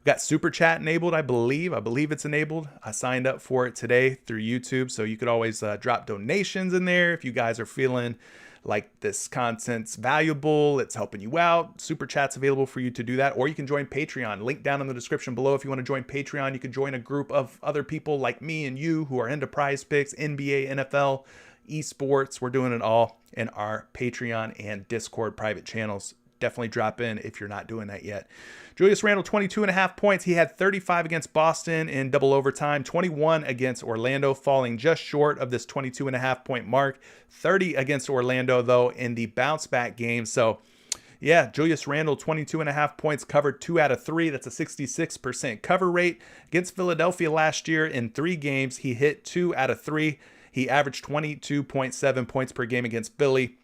Got Super Chat enabled, I believe. It's enabled. I signed up for it today through YouTube, so you could always drop donations in there if you guys are feeling like this content's valuable, it's helping you out. Super Chat's available for you to do that, or you can join Patreon. Link down in the description below if you want to join Patreon. You can join a group of other people like me and you who are into PrizePicks, NBA, NFL, esports. We're doing it all in our Patreon and Discord private channels. Definitely drop in if you're not doing that yet. Julius Randle, 22.5 points. He had 35 against Boston in double overtime, 21 against Orlando, falling just short of this 22.5 point mark. 30 against Orlando, though, in the bounce back game. So, yeah, Julius Randle, 22.5 points, covered 2 out of 3. That's a 66% cover rate. Against Philadelphia last year in 3 games, he hit 2 out of 3. He averaged 22.7 points per game against Philly.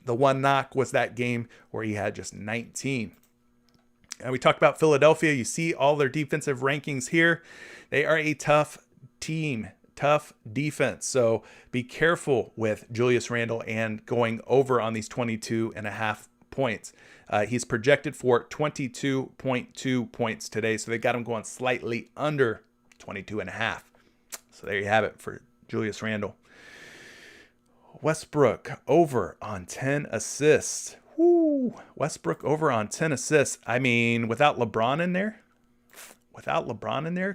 The one knock was that game where he had just 19. And we talked about Philadelphia. You see all their defensive rankings here. They are a tough team, tough defense. So be careful with Julius Randle and going over on these 22.5 points. He's projected for 22.2 points today. So they got him going slightly under 22.5. So there you have it for Julius Randle. Westbrook over on 10 assists. Woo! Westbrook over on 10 assists. I mean, without LeBron in there,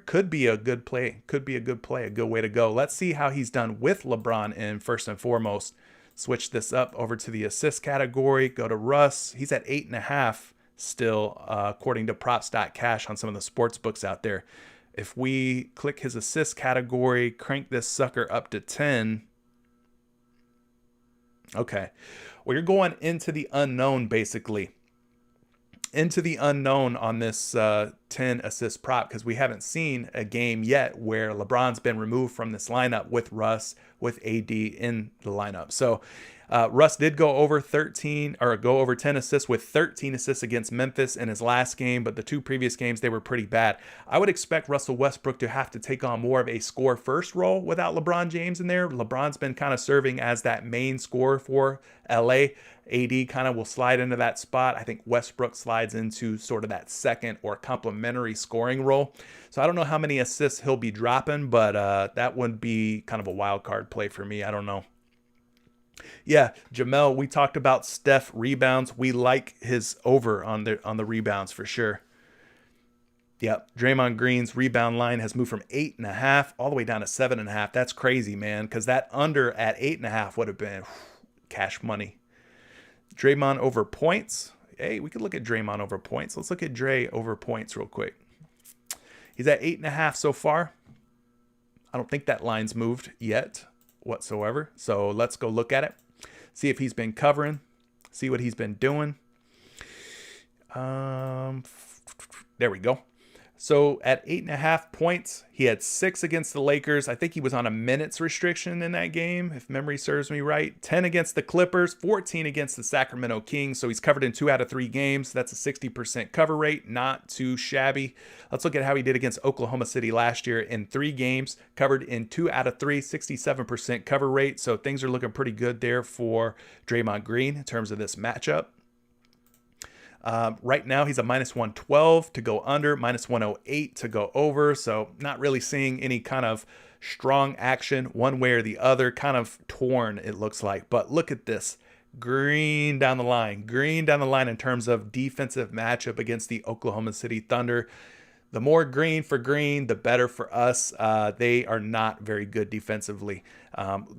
could be a good play. A good way to go. Let's see how he's done with LeBron in first and foremost. Switch this up over to the assist category. Go to Russ. He's at 8.5 still, according to props.cash on some of the sports books out there. If we click his assist category, crank this sucker up to 10. Okay, well, you're going into the unknown, basically. Into the unknown on this 10 assist prop, because we haven't seen a game yet where LeBron's been removed from this lineup with Russ, with AD in the lineup. So Russ did go over 10 assists with 13 assists against Memphis in his last game, but the 2 previous games, they were pretty bad. I would expect Russell Westbrook to have to take on more of a score first role without LeBron James in there. LeBron's been kind of serving as that main scorer for LA. AD kind of will slide into that spot. I think Westbrook slides into sort of that second or complementary scoring role. So I don't know how many assists he'll be dropping, but that would be kind of a wild card play for me. I don't know. Yeah, Jamel, we talked about Steph rebounds. We like his over on the rebounds for sure. Yep, Draymond Green's rebound line has moved from 8.5 all the way down to 7.5. That's crazy, man, because that under at 8.5 would have been cash money. Draymond over points. Hey, we could look at Draymond over points. Let's look at Dre over points real quick. He's at 8.5 so far. I don't think that line's moved yet whatsoever. So let's go look at it. See if he's been covering. See what he's been doing. There we go. So at 8.5 points, he had 6 against the Lakers. I think he was on a minutes restriction in that game, if memory serves me right. 10 against the Clippers, 14 against the Sacramento Kings. So he's covered in 2 out of 3 games. That's a 60% cover rate, not too shabby. Let's look at how he did against Oklahoma City last year in 3 games, covered in 2 out of 3, 67% cover rate. So things are looking pretty good there for Draymond Green in terms of this matchup. Right now, he's a -112 to go under, -108 to go over. So not really seeing any kind of strong action one way or the other. Kind of torn, it looks like. But look at this. Green down the line. Green down the line in terms of defensive matchup against the Oklahoma City Thunder. The more green for green, the better for us. They are not very good defensively.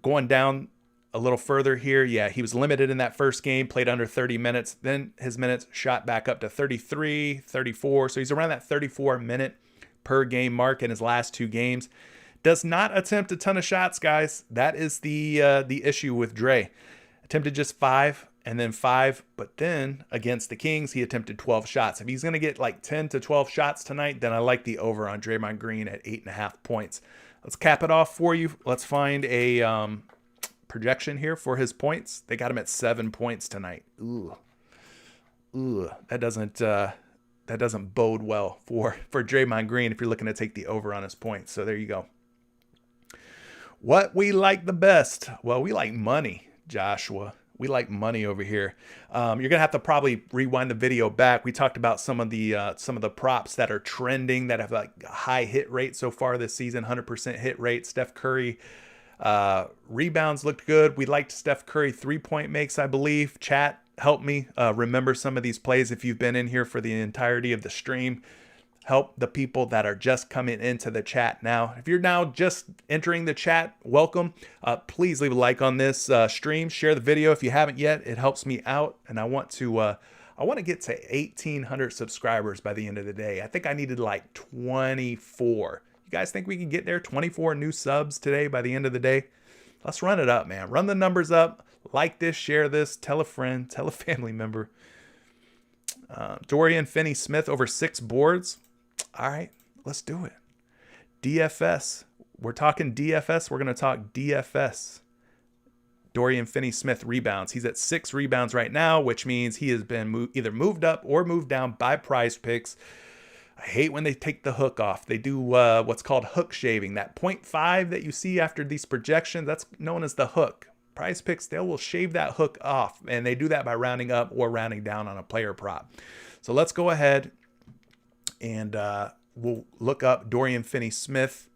Going down a little further here, yeah, he was limited in that first game, played under 30 minutes. Then his minutes shot back up to 33, 34. So he's around that 34-minute per game mark in his last 2 games. Does not attempt a ton of shots, guys. That is the issue with Dre. Attempted just 5 and then 5, but then against the Kings, he attempted 12 shots. If he's going to get like 10 to 12 shots tonight, then I like the over on Draymond Green at 8.5 points. Let's cap it off for you. Let's find a projection here for his points. They got him at 7 points tonight. Ooh, that doesn't bode well for Draymond Green if you're looking to take the over on his points. So there you go. What we like the best? Well, we like money, Joshua. We like money over here. You're gonna have to probably rewind the video back. We talked about some of the props that are trending that have like a high hit rate so far this season. 100% hit rate. Steph Curry. Rebounds looked good. We liked Steph Curry 3-point makes, I believe. Chat, help me remember some of these plays if you've been in here for the entirety of the stream. Help the people that are just coming into the chat now. If you're now just entering the chat, welcome. Please leave a like on this stream. Share the video if you haven't yet. It helps me out, and I want to get to 1,800 subscribers by the end of the day. I think I needed like 24. Guys think we can get there? 24 new subs today by the end of the day? Let's run it up, man. Run the numbers up. Like this, share this, tell a friend, tell a family member. Dorian Finney-Smith over 6 boards. All right, let's do it. DFS. We're talking DFS. We're going to talk DFS. Dorian Finney-Smith rebounds. He's at 6 rebounds right now, which means he has been either moved up or moved down by PrizePicks. I hate when they take the hook off. They do what's called hook shaving. That 0.5 that you see after these projections, that's known as the hook. PrizePicks, they will shave that hook off, and they do that by rounding up or rounding down on a player prop. So let's go ahead and we'll look up Dorian Finney-Smith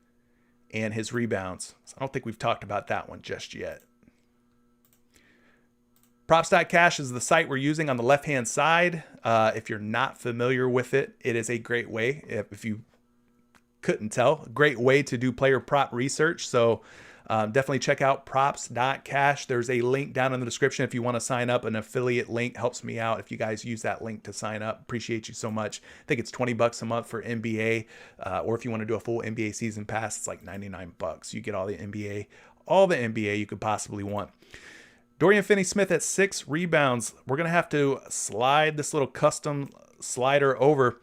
and his rebounds. So I don't think we've talked about that one just yet. Props.cash is the site we're using on the left-hand side. If you're not familiar with it, it is a great way, if you couldn't tell, a great way to do player prop research. So definitely check out props.cash. There's a link down in the description if you want to sign up. An affiliate link helps me out if you guys use that link to sign up. Appreciate you so much. I think it's $20 a month for NBA, or if you want to do a full NBA season pass, it's like $99. You get all the NBA you could possibly want. Dorian Finney-Smith at 6 rebounds. We're going to have to slide this little custom slider over.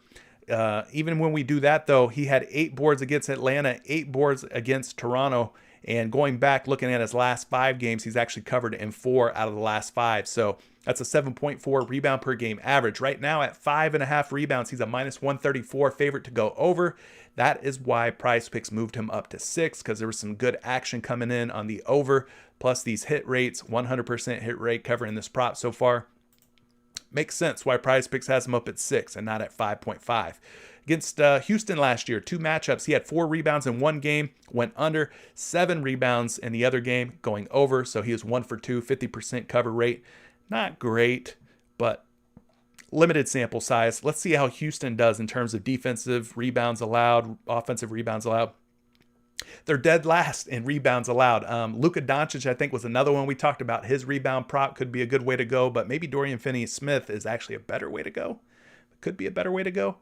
Even when we do that, though, he had 8 boards against Atlanta, 8 boards against Toronto, And going back, looking at his last 5 games, he's actually covered in 4 out of the last 5. So that's a 7.4 rebound per game average. Right now at 5.5 rebounds, he's a minus 134 favorite to go over. That is why PrizePicks moved him up to 6, because there was some good action coming in on the over. Plus these hit rates, 100% hit rate covering this prop so far. Makes sense why PrizePicks has him up at 6 and not at 5.5. Against Houston last year, 2 matchups, he had 4 rebounds in one game, went under, 7 rebounds in the other game, going over. So he was 1 for 2, 50% cover rate. Not great, but limited sample size. Let's see how Houston does in terms of defensive rebounds allowed, offensive rebounds allowed. They're dead last in rebounds allowed. Luka Doncic, I think, was another one we talked about. His rebound prop could be a good way to go, but maybe Dorian Finney-Smith is actually a better way to go. Could be a better way to go.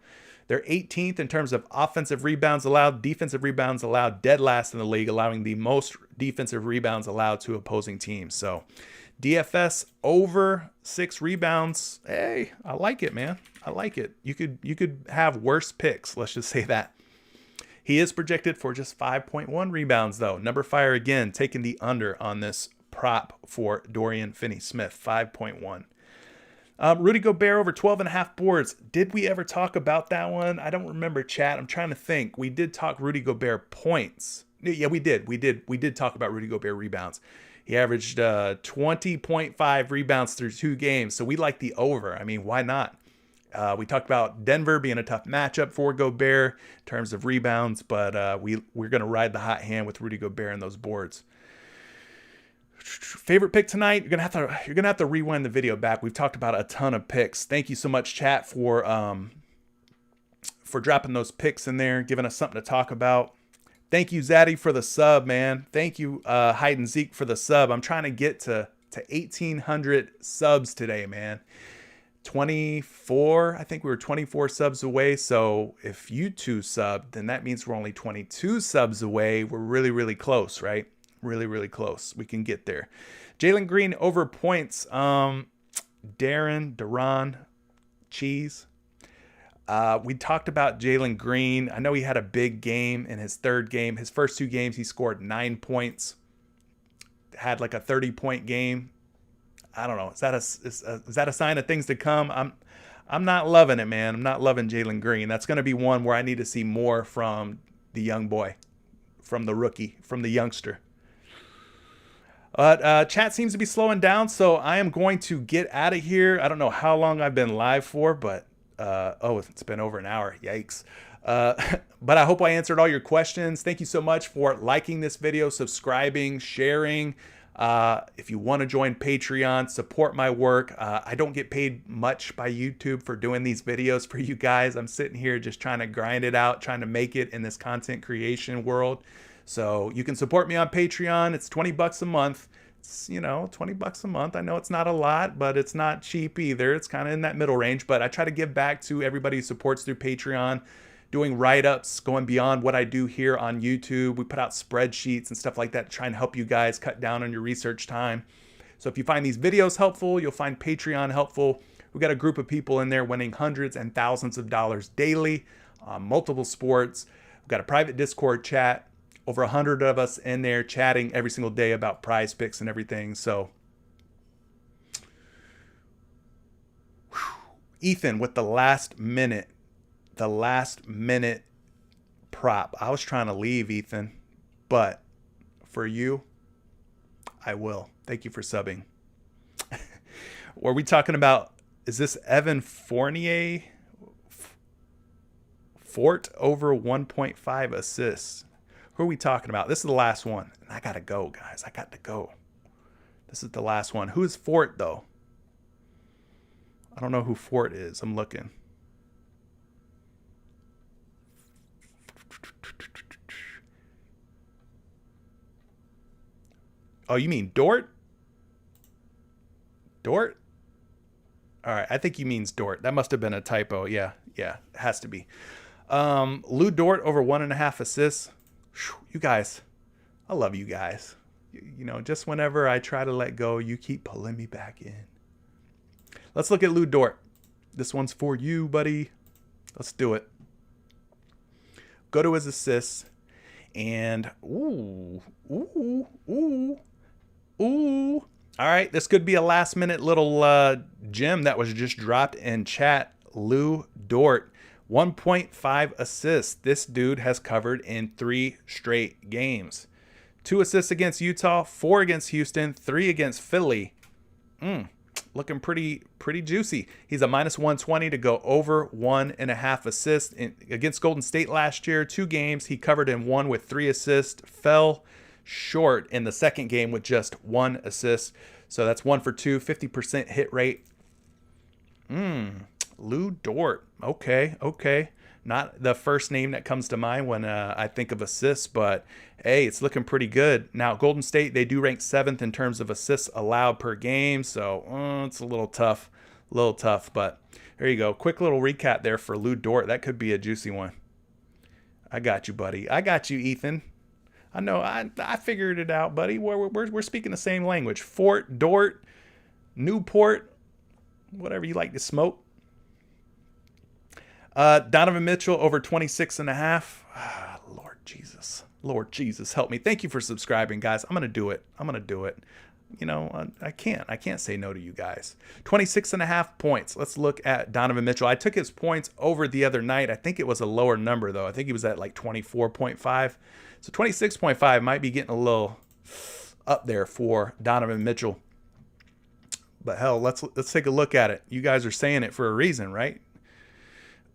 They're 18th in terms of offensive rebounds allowed, defensive rebounds allowed, dead last in the league, allowing the most defensive rebounds allowed to opposing teams. So DFS over 6 rebounds. Hey, I like it, man. I like it. You could have worse picks. Let's just say that. He is projected for just 5.1 rebounds, though. Number Fire, again, taking the under on this prop for Dorian Finney-Smith, 5.1. Rudy Gobert over 12.5 boards. Did we ever talk about that one? I don't remember, chat. I'm trying to think. We did talk Rudy Gobert points. Yeah, we did. We did talk about Rudy Gobert rebounds. He averaged 20.5 rebounds through 2 games. So we like the over. I mean, why not? We talked about Denver being a tough matchup for Gobert in terms of rebounds, but we're going to ride the hot hand with Rudy Gobert and those boards. Favorite pick tonight? You're gonna have to rewind the video back. We've talked about a ton of picks. Thank you so much, chat, for dropping those picks in there, giving us something to talk about. Thank you, Zaddy, for the sub, man. Thank you, Hide and Zeke, for the sub. I'm trying to get to 1,800 subs today, man. 24, I think we were 24 subs away. So if you 2 subbed, then that means we're only 22 subs away. We're really, really close, right? Really, really close. We can get there. Jalen Green over points. Duran, Cheese. We talked about Jalen Green. I know he had a big game in his 3rd game. His first 2 games, he scored 9 points. Had like a 30-point game. I don't know. Is that a sign of things to come? I'm not loving it, man. I'm not loving Jalen Green. That's going to be one where I need to see more from the young boy, from the rookie, from the youngster. Chat seems to be slowing down, so I am going to get out of here. I don't know how long I've been live for, but it's been over an hour. Yikes. But I hope I answered all your questions. Thank you so much for liking this video, subscribing, sharing. If you want to join Patreon, support my work. I don't get paid much by YouTube for doing these videos for you guys. I'm sitting here just trying to grind it out, trying to make it in this content creation world. So you can support me on Patreon. It's $20 a month. It's, $20 a month. I know it's not a lot, but it's not cheap either. It's kind of in that middle range, but I try to give back to everybody who supports through Patreon, doing write-ups, going beyond what I do here on YouTube. We put out spreadsheets and stuff like that to try and help you guys cut down on your research time. So if you find these videos helpful, you'll find Patreon helpful. We've got a group of people in there winning hundreds and thousands of dollars daily on multiple sports. We've got a private Discord chat. Over 100 of us in there chatting every single day about prize picks and everything. So, Ethan with the last minute prop. I was trying to leave, Ethan, but for you, I will. Thank you for subbing. Were we talking about, is this Evan Fournier? Fort over 1.5 assists. Who are we talking about? This is the last one. And I got to go, guys. I got to go. This is the last one. Who is Fort, though? I don't know who Fort is. I'm looking. Oh, you mean Dort? Dort? All right. I think he means Dort. That must have been a typo. Yeah. It has to be. Lou Dort over 1.5 assists. You guys, I love you guys. Just whenever I try to let go, you keep pulling me back in. Let's look at Lou Dort. This one's for you, buddy. Let's do it. Go to his assists. And ooh. All right, this could be a last-minute little gem that was just dropped in chat. Lu Dort, 1.5 assists. This dude has covered in 3 straight games. 2 assists against Utah, 4 against Houston, 3 against Philly. Looking pretty juicy. He's a -120 to go over 1.5 assists. Against Golden State last year, 2 games. He covered in 1 with 3 assists. Fell short in the second game with just 1 assist. So that's 1 for 2, 50% hit rate. Lu Dort. Okay. Not the first name that comes to mind when I think of assists, but hey, it's looking pretty good. Now, Golden State, they do rank 7th in terms of assists allowed per game, so it's a little tough, but there you go. Quick little recap there for Lu Dort. That could be a juicy one. I got you, buddy. I got you, Ethan. I know. I figured it out, buddy. We're speaking the same language. Fort, Dort, Newport, whatever you like to smoke. Donovan Mitchell over 26.5. Lord Jesus, help me. Thank you for subscribing, guys. I'm going to do it. You know, I can't say no to you guys. 26.5 points. Let's look at Donovan Mitchell. I took his points over the other night. I think it was a lower number, though. I think he was at like 24.5. So 26.5 might be getting a little up there for Donovan Mitchell. But hell, let's take a look at it. You guys are saying it for a reason, right?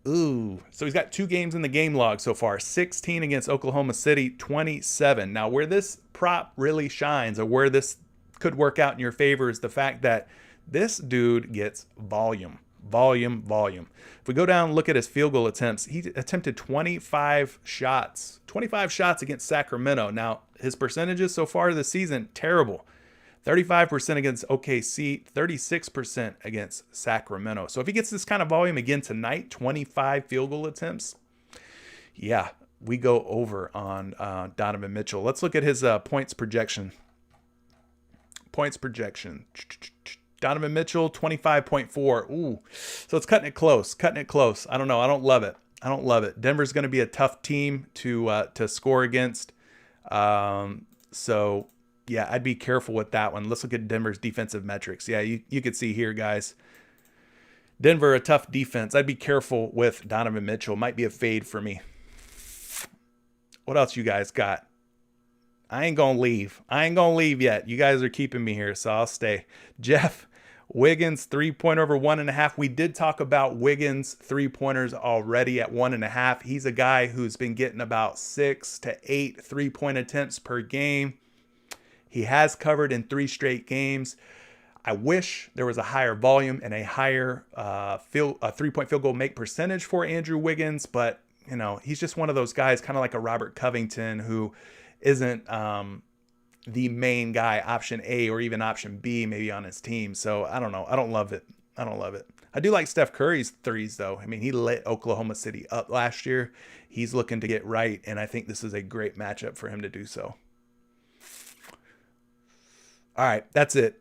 Ooh, so he's got 2 games in the game log so far. 16 against Oklahoma City, 27. Now, where this prop really shines, or where this could work out in your favor, is the fact that this dude gets volume. If we go down and look at his field goal attempts, he attempted 25 shots against Sacramento. Now, his percentages so far this season, terrible. 35% against OKC, 36% against Sacramento. So if he gets this kind of volume again tonight, 25 field goal attempts, yeah, we go over on Donovan Mitchell. Let's look at his points projection. Donovan Mitchell, 25.4. Ooh, so it's cutting it close. I don't know. I don't love it. Denver's going to be a tough team to score against. So yeah, I'd be careful with that one. Let's look at Denver's defensive metrics. Yeah, you could see here, guys. Denver, a tough defense. I'd be careful with Donovan Mitchell. Might be a fade for me. What else you guys got? I ain't going to leave yet. You guys are keeping me here, so I'll stay. Jeff, Wiggins, 3-point over 1.5. We did talk about Wiggins 3-pointers already at 1.5. He's a guy who's been getting about 6 to 8 3-point attempts per game. He has covered in 3 straight games. I wish there was a higher volume and a higher 3-point field goal make percentage for Andrew Wiggins, but you know, he's just one of those guys, kind of like a Robert Covington, who isn't the main guy, option A or even option B maybe on his team. So I don't know. I don't love it. I do like Steph Curry's threes, though. I mean, he lit Oklahoma City up last year. He's looking to get right, and I think this is a great matchup for him to do so. All right, that's it.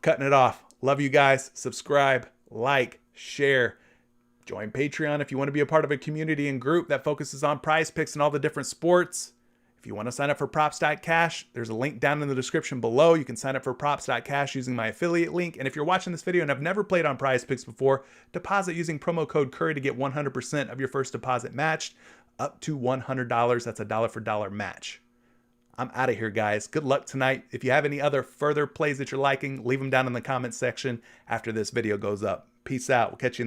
Cutting it off. Love you guys. Subscribe, like, share. Join Patreon if you want to be a part of a community and group that focuses on prize picks and all the different sports. If you want to sign up for props.cash, there's a link down in the description below. You can sign up for props.cash using my affiliate link. And if you're watching this video and have never played on prize picks before, deposit using promo code Curry to get 100% of your first deposit matched up to $100. That's a dollar for dollar match. I'm out of here, guys. Good luck tonight. If you have any other further plays that you're liking, leave them down in the comments section after this video goes up. Peace out. We'll catch you in